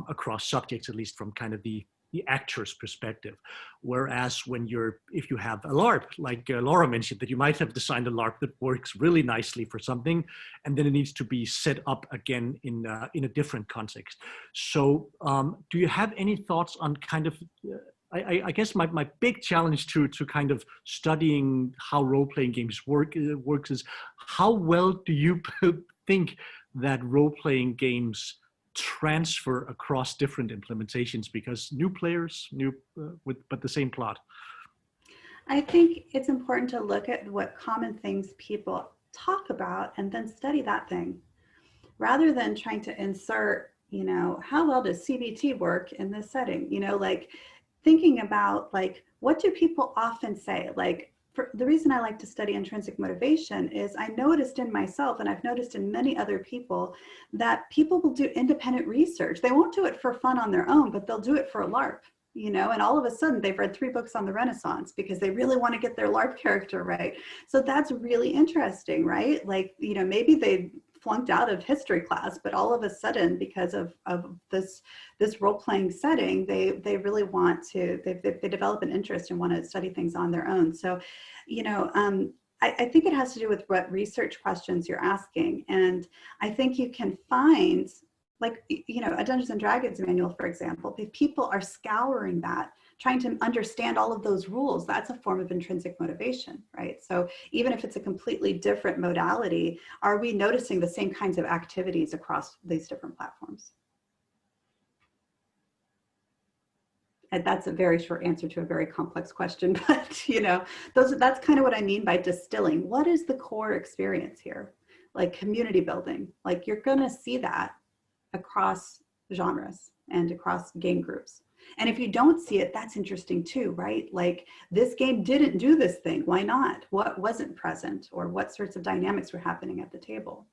across subjects, at least from kind of the actor's perspective. Whereas if you have a LARP, like Laura mentioned, that you might have designed a LARP that works really nicely for something, and then it needs to be set up again in a different context. So do you have any thoughts on kind of, I guess my big challenge to kind of studying how role-playing games works is, how well do you think that role-playing games transfer across different implementations, because new players, but the same plot? I think it's important to look at what common things people talk about and then study that thing, rather than trying to insert, you know, how well does CBT work in this setting? You know, like thinking about like, what do people often say? Like, the reason I like to study intrinsic motivation is I noticed in myself, and I've noticed in many other people, that people will do independent research. They won't do it for fun on their own, but they'll do it for a LARP, you know, and all of a sudden they've read 3 books on the Renaissance because they really want to get their LARP character right. So that's really interesting, right? Like, you know, maybe they flunked out of history class, but all of a sudden, because of this role-playing setting, they really want to, they develop an interest and want to study things on their own. So, you know, I think it has to do with what research questions you're asking. And I think you can find, like, you know, a Dungeons and Dragons manual, for example, if people are scouring that, trying to understand all of those rules, that's a form of intrinsic motivation, right? So even if it's a completely different modality, are we noticing the same kinds of activities across these different platforms? And that's a very short answer to a very complex question, but you know, that's kind of what I mean by distilling. What is the core experience here? Like community building, like you're gonna see that across genres and across game groups. And if you don't see it, that's interesting too, right? Like this game didn't do this thing. Why not? What wasn't present, or what sorts of dynamics were happening at the table?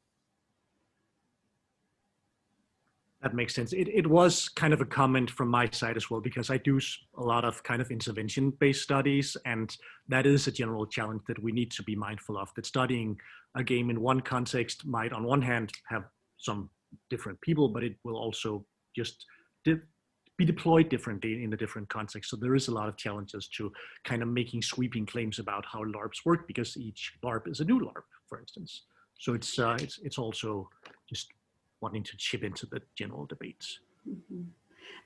That makes sense. It was kind of a comment from my side as well, because I do a lot of kind of intervention-based studies, and that is a general challenge that we need to be mindful of, that studying a game in one context might on one hand have some different people, but it will also just be deployed differently in a different context. So there is a lot of challenges to kind of making sweeping claims about how LARPs work, because each LARP is a new LARP, for instance. So it's also just wanting to chip into the general debates. Mm-hmm.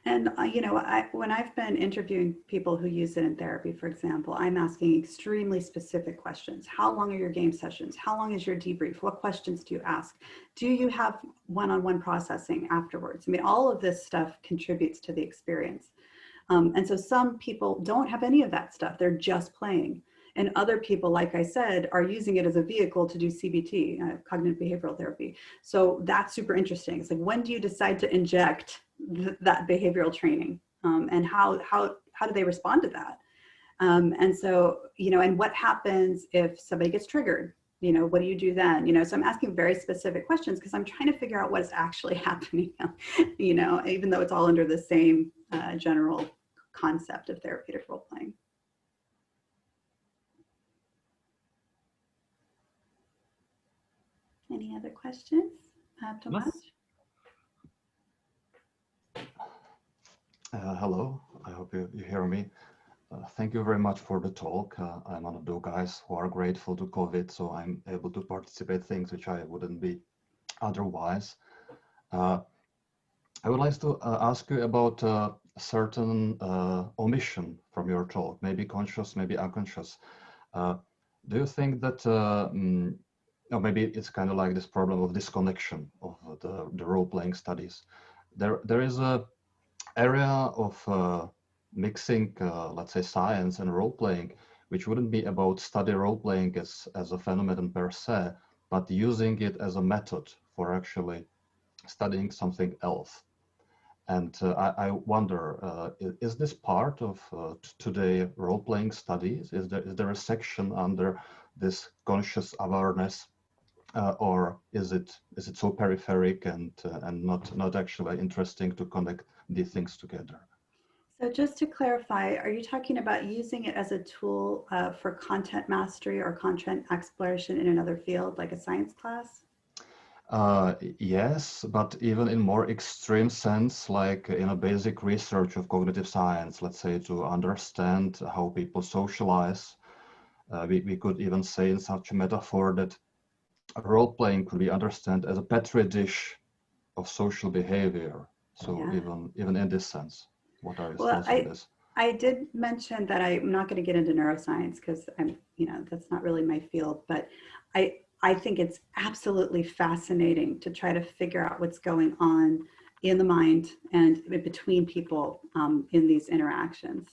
And, you know, when I've been interviewing people who use it in therapy, for example, I'm asking extremely specific questions. How long are your game sessions? How long is your debrief? What questions do you ask? Do you have one-on-one processing afterwards? I mean, all of this stuff contributes to the experience. And so some people don't have any of that stuff. They're just playing. And other people, like I said, are using it as a vehicle to do CBT, cognitive behavioral therapy. So that's super interesting. It's like, when do you decide to inject that behavioral training? And how do they respond to that? And so, you know, and what happens if somebody gets triggered? You know, what do you do then? You know, so I'm asking very specific questions because I'm trying to figure out what is actually happening, you know, even though it's all under the same general concept of therapeutic role playing. Any other questions? Tomas? Hello, I hope you hear me. Thank you very much for the talk. I'm one of those guys who are grateful to COVID, so I'm able to participate things which I wouldn't be otherwise. I would like to ask you about a certain omission from your talk, maybe conscious, maybe unconscious. Do you think that or maybe it's kind of like this problem of disconnection of the role-playing studies. There is a area of mixing, let's say, science and role-playing, which wouldn't be about study role-playing as a phenomenon per se, but using it as a method for actually studying something else. And I wonder, is this part of today role-playing studies? Is there a section under this conscious awareness, or is it so peripheric and not actually interesting to connect these things together? So just to clarify, are you talking about using it as a tool for content mastery or content exploration in another field, like a science class? Yes, but even in more extreme sense, like in a basic research of cognitive science, let's say, to understand how people socialize. We could even say in such a metaphor that role-playing could be understood as a petri dish of social behavior. So yeah. even in this sense, what are your thoughts on this? I did mention that I'm not going to get into neuroscience because that's not really my field, but I think it's absolutely fascinating to try to figure out what's going on in the mind and between people in these interactions.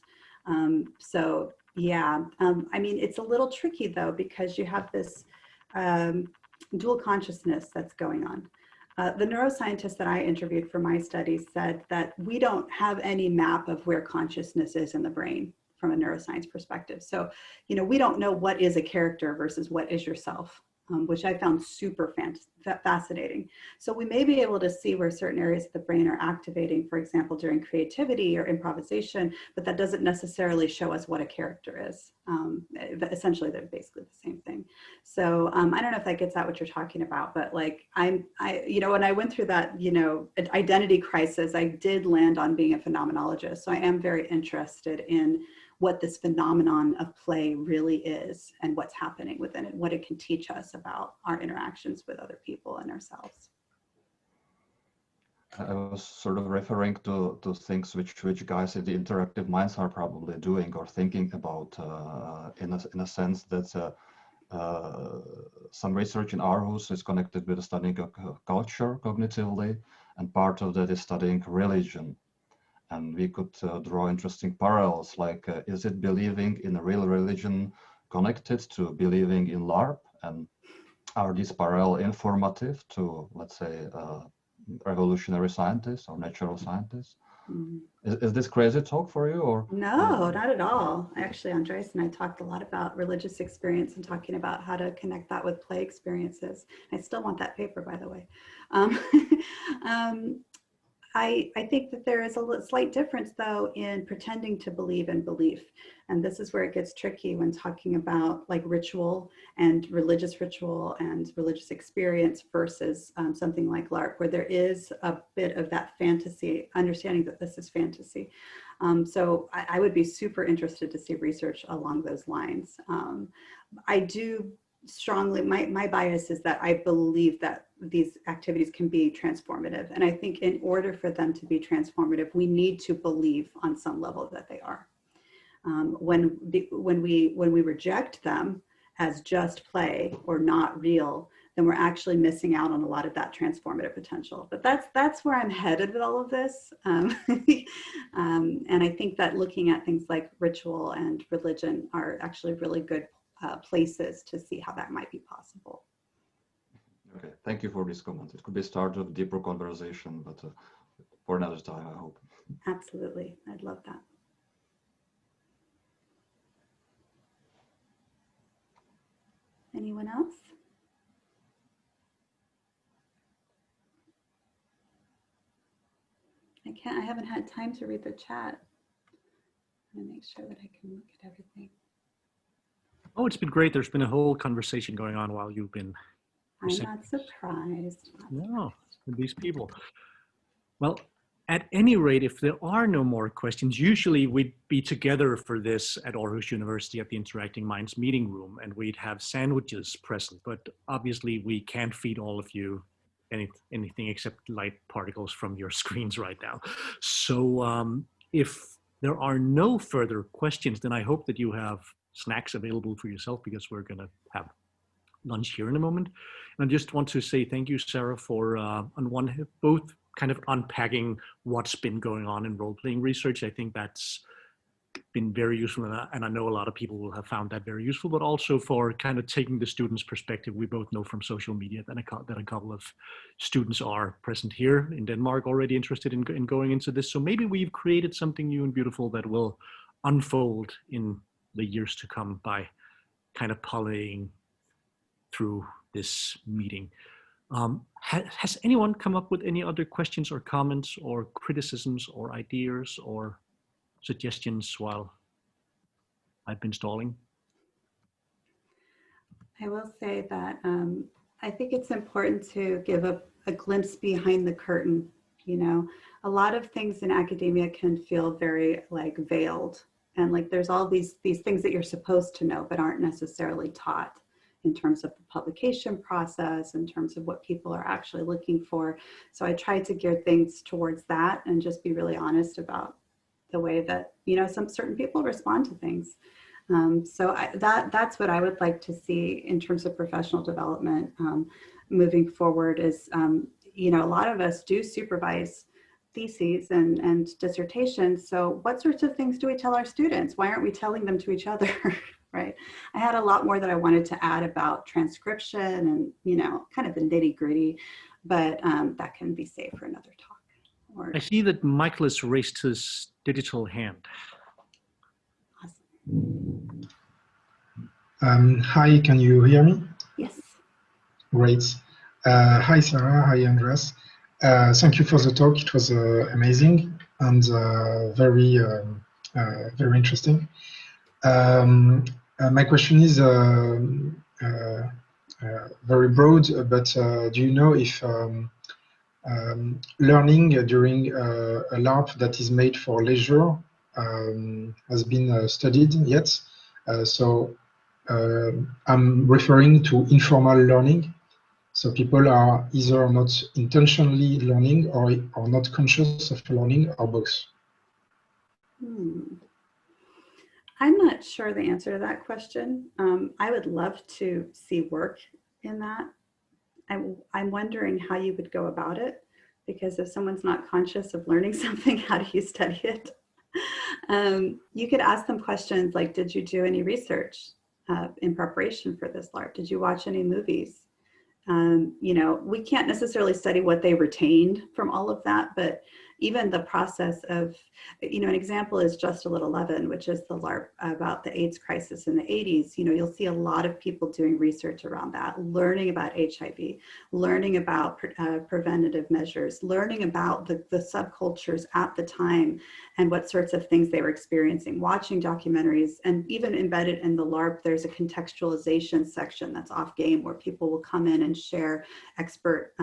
So yeah, I mean, it's a little tricky though, because you have this dual consciousness that's going on. The neuroscientist that I interviewed for my study said that we don't have any map of where consciousness is in the brain from a neuroscience perspective. So, we don't know what is a character versus what is yourself, which I found super fascinating. So we may be able to see where certain areas of the brain are activating, for example, during creativity or improvisation, but that doesn't necessarily show us what a character is. Essentially, they're basically the same thing. So I don't know if that gets at what you're talking about, but like when I went through that, identity crisis, I did land on being a phenomenologist. So I am very interested in what this phenomenon of play really is and what's happening within it, what it can teach us about our interactions with other people and ourselves. I was sort of referring to things which guys in the interactive minds are probably doing or thinking about in a sense that some research in Aarhus is connected with studying culture cognitively, and part of that is studying religion. And we could draw interesting parallels, like is it believing in a real religion connected to believing in LARP? And are these parallel informative to, let's say, revolutionary scientists or natural scientists? Mm-hmm. Is this crazy talk for you, or? No, not at all. Actually, Andres and I talked a lot about religious experience and talking about how to connect that with play experiences. I still want that paper, by the way. I think that there is a slight difference, though, in pretending to believe in belief. And this is where it gets tricky when talking about like ritual and religious experience versus something like LARP, where there is a bit of that fantasy, understanding that this is fantasy. So I would be super interested to see research along those lines. I do strongly, my bias is that I believe that these activities can be transformative. And I think in order for them to be transformative, we need to believe on some level that they are. When we reject them as just play or not real, then we're actually missing out on a lot of that transformative potential. But that's where I'm headed with all of this. And I think that looking at things like ritual and religion are actually really good places to see how that might be possible. Okay, thank you for this comment. It could be start of deeper conversation, but for another time, I hope. Absolutely, I'd love that. Anyone else? I haven't had time to read the chat. I'm gonna make sure that I can look at everything. Oh, it's been great. There's been a whole conversation going on while you've been. I'm not surprised. No, these people. Well, at any rate, if there are no more questions, usually we'd be together for this at Aarhus University at the Interacting Minds meeting room, and we'd have sandwiches present. But obviously, we can't feed all of you anything except light particles from your screens right now. So if there are no further questions, then I hope that you have snacks available for yourself, because we're going to have lunch here in a moment. And I just want to say thank you, Sarah, for both kind of unpacking what's been going on in role-playing research. I think that's been very useful, and I know a lot of people will have found that very useful, but also for kind of taking the students' perspective. We both know from social media that a couple of students are present here in Denmark already interested in going into this. So maybe we've created something new and beautiful that will unfold in the years to come by kind of pollinating through this meeting. Has anyone come up with any other questions or comments or criticisms or ideas or suggestions while I've been stalling? I will say that I think it's important to give a glimpse behind the curtain. You know, a lot of things in academia can feel very like veiled, and like there's all these things that you're supposed to know but aren't necessarily taught in terms of the publication process, in terms of what people are actually looking for. So I try to gear things towards that and just be really honest about the way that, you know, some certain people respond to things. So that's what I would like to see in terms of professional development moving forward is, you know, a lot of us do supervise theses and dissertations. So what sorts of things do we tell our students? Why aren't we telling them to each other? Right. I had a lot more that I wanted to add about transcription and, you know, kind of the nitty gritty, but that can be saved for another talk. Or, I see that Michael has raised his digital hand. awesome. Hi, can you hear me? Yes. Great. Hi, Sarah. Hi, Andreas. Thank you for the talk. It was amazing and very interesting. My question is very broad, but do you know if learning during a LARP that is made for leisure has been studied yet? I'm referring to informal learning. So people are either not intentionally learning or not conscious of learning, or both. I'm not sure the answer to that question. I would love to see work in that. I'm wondering how you would go about it, because if someone's not conscious of learning something, how do you study it? You could ask them questions like, did you do any research in preparation for this LARP? Did you watch any movies? You know, we can't necessarily study what they retained from all of that, but even the process of, you know, an example is Just a Little Leaven, which is the LARP about the AIDS crisis in the 80s. You know, you'll see a lot of people doing research around that, learning about HIV, learning about preventative measures, learning about the subcultures at the time and what sorts of things they were experiencing, watching documentaries, and even embedded in the LARP, there's a contextualization section that's off game where people will come in and share expert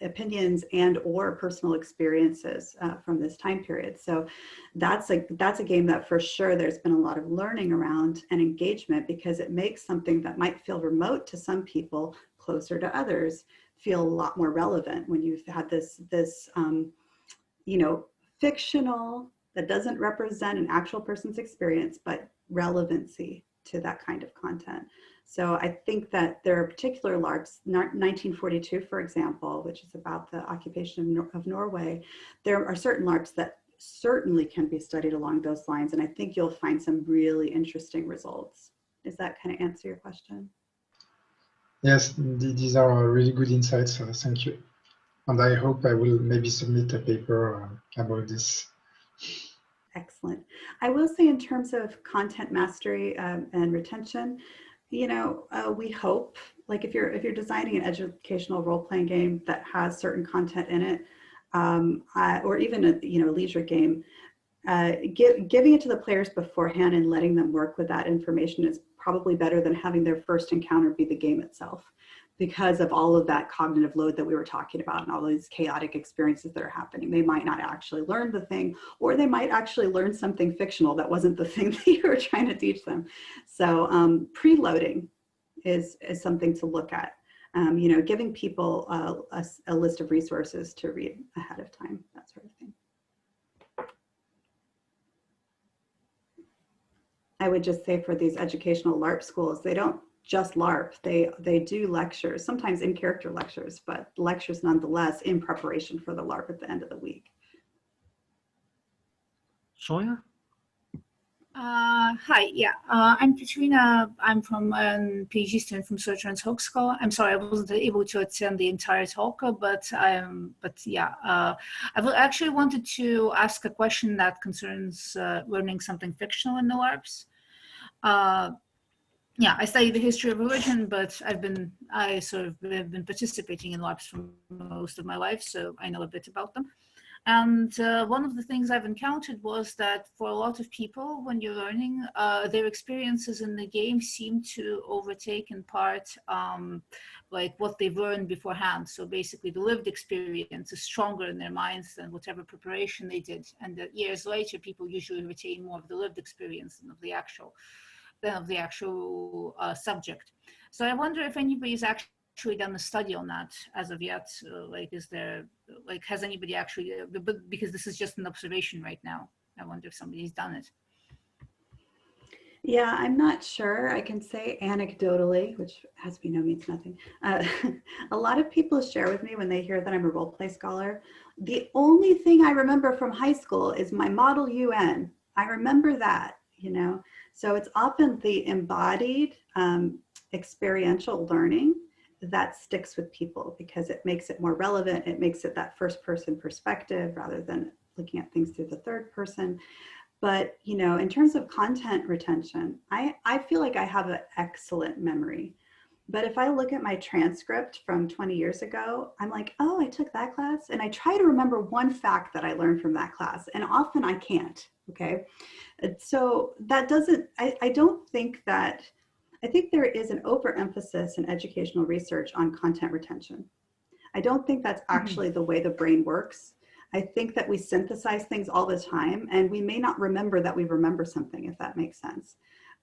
opinions and or personal experience experiences from this time period. So that's a game that for sure there's been a lot of learning around and engagement, because it makes something that might feel remote to some people closer to others feel a lot more relevant when you've had this you know, fictional that doesn't represent an actual person's experience, but relevancy to that kind of content. So I think that there are particular LARPs, 1942, for example, which is about the occupation of Norway. There are certain LARPs that certainly can be studied along those lines, and I think you'll find some really interesting results. Does that kind of answer your question? Yes, these are really good insights. Thank you. And I hope I will maybe submit a paper about this. Excellent. I will say, in terms of content mastery and retention, you know, we hope, like if you're designing an educational role-playing game that has certain content in it, or even a leisure game, giving it to the players beforehand and letting them work with that information is probably better than having their first encounter be the game itself, because of all of that cognitive load that we were talking about and all these chaotic experiences that are happening. They might not actually learn the thing, or they might actually learn something fictional that wasn't the thing that you were trying to teach them. So preloading is something to look at. You know, giving people a list of resources to read ahead of time, that sort of thing. I would just say, for these educational LARP schools, they don't just LARP, they do lectures, sometimes in character lectures, but lectures nonetheless in preparation for the LARP at the end of the week. Sawyer? Hi, yeah, I'm Katrina. I'm from PhD student from Switzerland's Hook School. I'm sorry I wasn't able to attend the entire talk, but yeah, I actually wanted to ask a question that concerns learning something fictional in the LARPs. Yeah, I studied the history of religion, but I've been participating in LARPs for most of my life, so I know a bit about them. And one of the things I've encountered was that for a lot of people, when you're learning, their experiences in the game seem to overtake in part like what they've learned beforehand. So basically the lived experience is stronger in their minds than whatever preparation they did. And that years later, people usually retain more of the lived experience than of the actual subject. So I wonder if anybody's actually done a study on that as of yet. Like, is there, like, has anybody actually, because this is just an observation right now. I wonder if somebody's done it. Yeah, I'm not sure. I can say anecdotally, which as we know means nothing. A lot of people share with me when they hear that I'm a role play scholar. The only thing I remember from high school is my model UN. I remember that, you know. So it's often the embodied experiential learning that sticks with people, because it makes it more relevant. It makes it that first person perspective rather than looking at things through the third person. But, you know, in terms of content retention, I feel like I have an excellent memory. But if I look at my transcript from 20 years ago, I'm like, oh, I took that class. And I try to remember one fact that I learned from that class. And often I can't, okay? So that doesn't, I don't think that, I think there is an overemphasis in educational research on content retention. I don't think that's actually the way the brain works. I think that we synthesize things all the time, and we may not remember that we remember something, if that makes sense.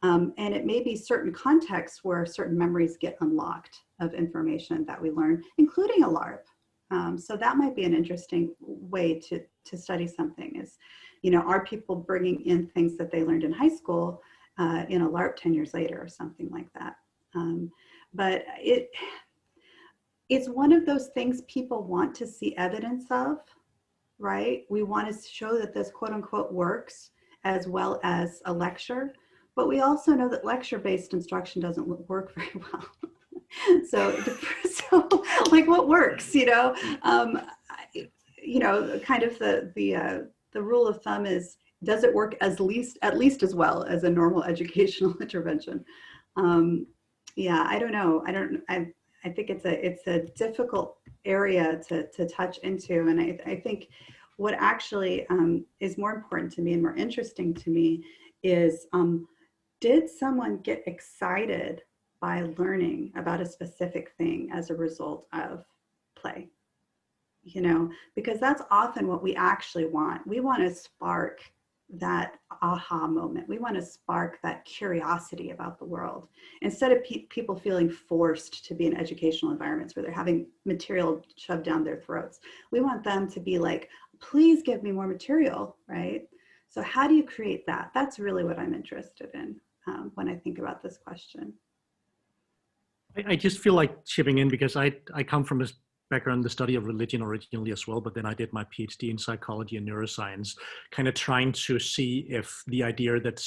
And it may be certain contexts where certain memories get unlocked of information that we learn, including a LARP. So that might be an interesting way to study something is, you know, are people bringing in things that they learned in high school in a LARP 10 years later or something like that. But it's one of those things people want to see evidence of, right? We want to show that this quote unquote works as well as a lecture, but we also know that lecture-based instruction doesn't work very well. So like what works, you know? You know, kind of the rule of thumb is, does it work at least as well as a normal educational intervention? Yeah, I don't know. I think it's a difficult area to touch into, and I think what actually is more important to me and more interesting to me is, did someone get excited by learning about a specific thing as a result of play? you know, because that's often what we actually want. We want to spark that aha moment. We want to spark that curiosity about the world instead of people feeling forced to be in educational environments where they're having material shoved down their throats. We want them to be like, please give me more material, right? So how do you create that? That's really what I'm interested in when I think about this question. I just feel like chipping in because I come from a background, the study of religion originally as well, but then I did my PhD in psychology and neuroscience, kind of trying to see if the idea that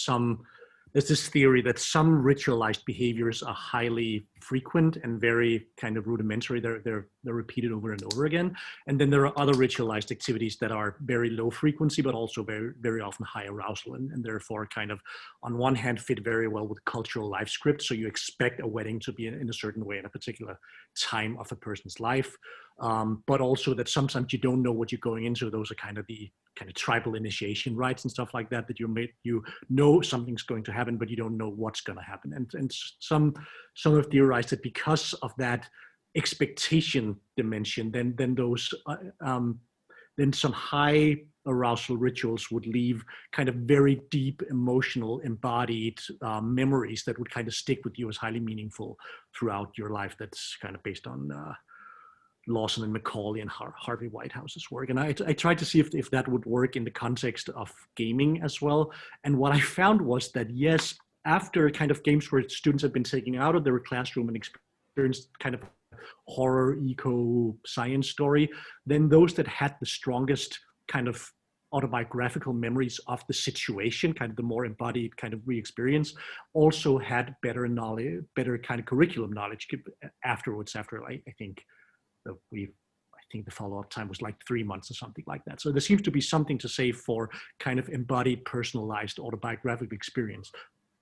there's this theory that some ritualized behaviors are highly frequent and very kind of rudimentary. They're repeated over and over again. And then there are other ritualized activities that are very low frequency, but also very, very often high arousal, and therefore kind of on one hand fit very well with cultural life scripts. So you expect a wedding to be in a certain way at a particular time of a person's life. But also that sometimes you don't know what you're going into. Those are kind of the tribal initiation rites and stuff like that, that you know something's going to happen, but you don't know what's going to happen. And some have theorized that because of that expectation dimension, then those then some high arousal rituals would leave kind of very deep emotional embodied memories that would kind of stick with you as highly meaningful throughout your life. That's kind of based on Lawson and Macaulay and Harvey Whitehouse's work. And I tried to see if that would work in the context of gaming as well. And what I found was that, yes, after kind of games where students had been taken out of their classroom and experienced kind of horror, eco, science story, then those that had the strongest kind of autobiographical memories of the situation, kind of the more embodied kind of re-experience, also had better knowledge, better kind of curriculum knowledge afterwards, after I think the follow-up time was like 3 months or something like that. So there seems to be something to say for kind of embodied, personalized, autobiographical experience.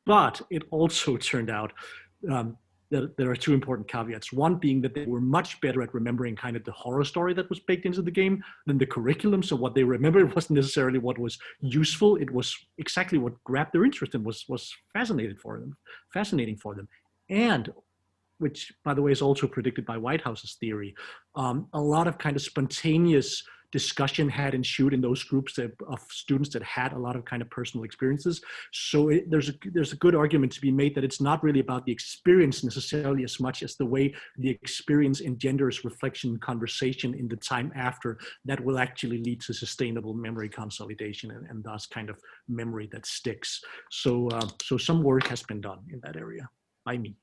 But it also turned out that there are two important caveats. One being that they were much better at remembering kind of the horror story that was baked into the game than the curriculum. So what they remembered wasn't necessarily what was useful. It was exactly what grabbed their interest and was fascinating for them. And which, by the way, is also predicted by Whitehouse's theory, a lot of kind of spontaneous discussion had ensued in those groups of students that had a lot of kind of personal experiences. So there's a good argument to be made that it's not really about the experience necessarily as much as the way the experience engenders reflection and conversation in the time after that will actually lead to sustainable memory consolidation and thus kind of memory that sticks. So some work has been done in that area by me.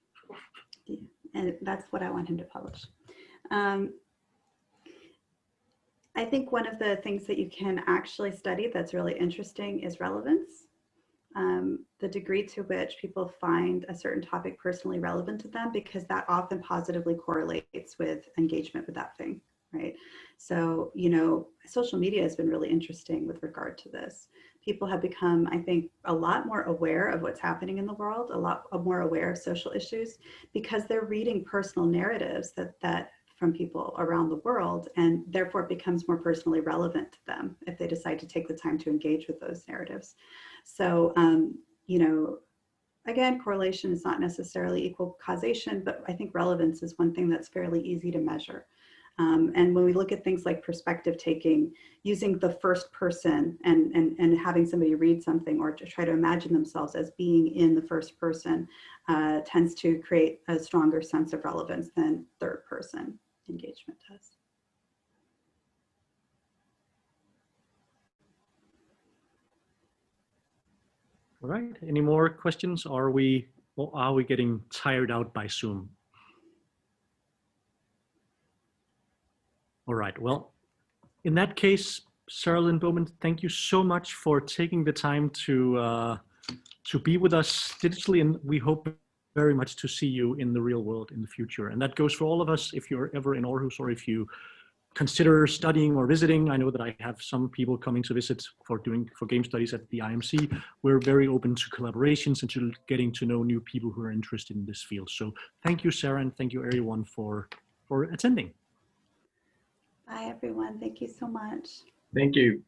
And that's what I want him to publish. I think one of the things that you can actually study that's really interesting is relevance. The degree to which people find a certain topic personally relevant to them, because that often positively correlates with engagement with that thing, right? So, you know, social media has been really interesting with regard to this. People have become, I think, a lot more aware of what's happening in the world, a lot more aware of social issues, because they're reading personal narratives that from people around the world, and therefore it becomes more personally relevant to them if they decide to take the time to engage with those narratives. So, you know, again, correlation is not necessarily equal causation, but I think relevance is one thing that's fairly easy to measure. And when we look at things like perspective taking, using the first person and having somebody read something or to try to imagine themselves as being in the first person tends to create a stronger sense of relevance than third person engagement does. All right, any more questions? Or are we getting tired out by Zoom? All right, well, in that case, Sarah Lynn Bowman, thank you so much for taking the time to be with us digitally, and we hope very much to see you in the real world in the future. And that goes for all of us. If you're ever in Aarhus or if you consider studying or visiting, I know that I have some people coming to visit for game studies at the IMC. We're very open to collaborations and to getting to know new people who are interested in this field. So thank you, Sarah, and thank you everyone for attending. Bye, everyone. Thank you so much. Thank you.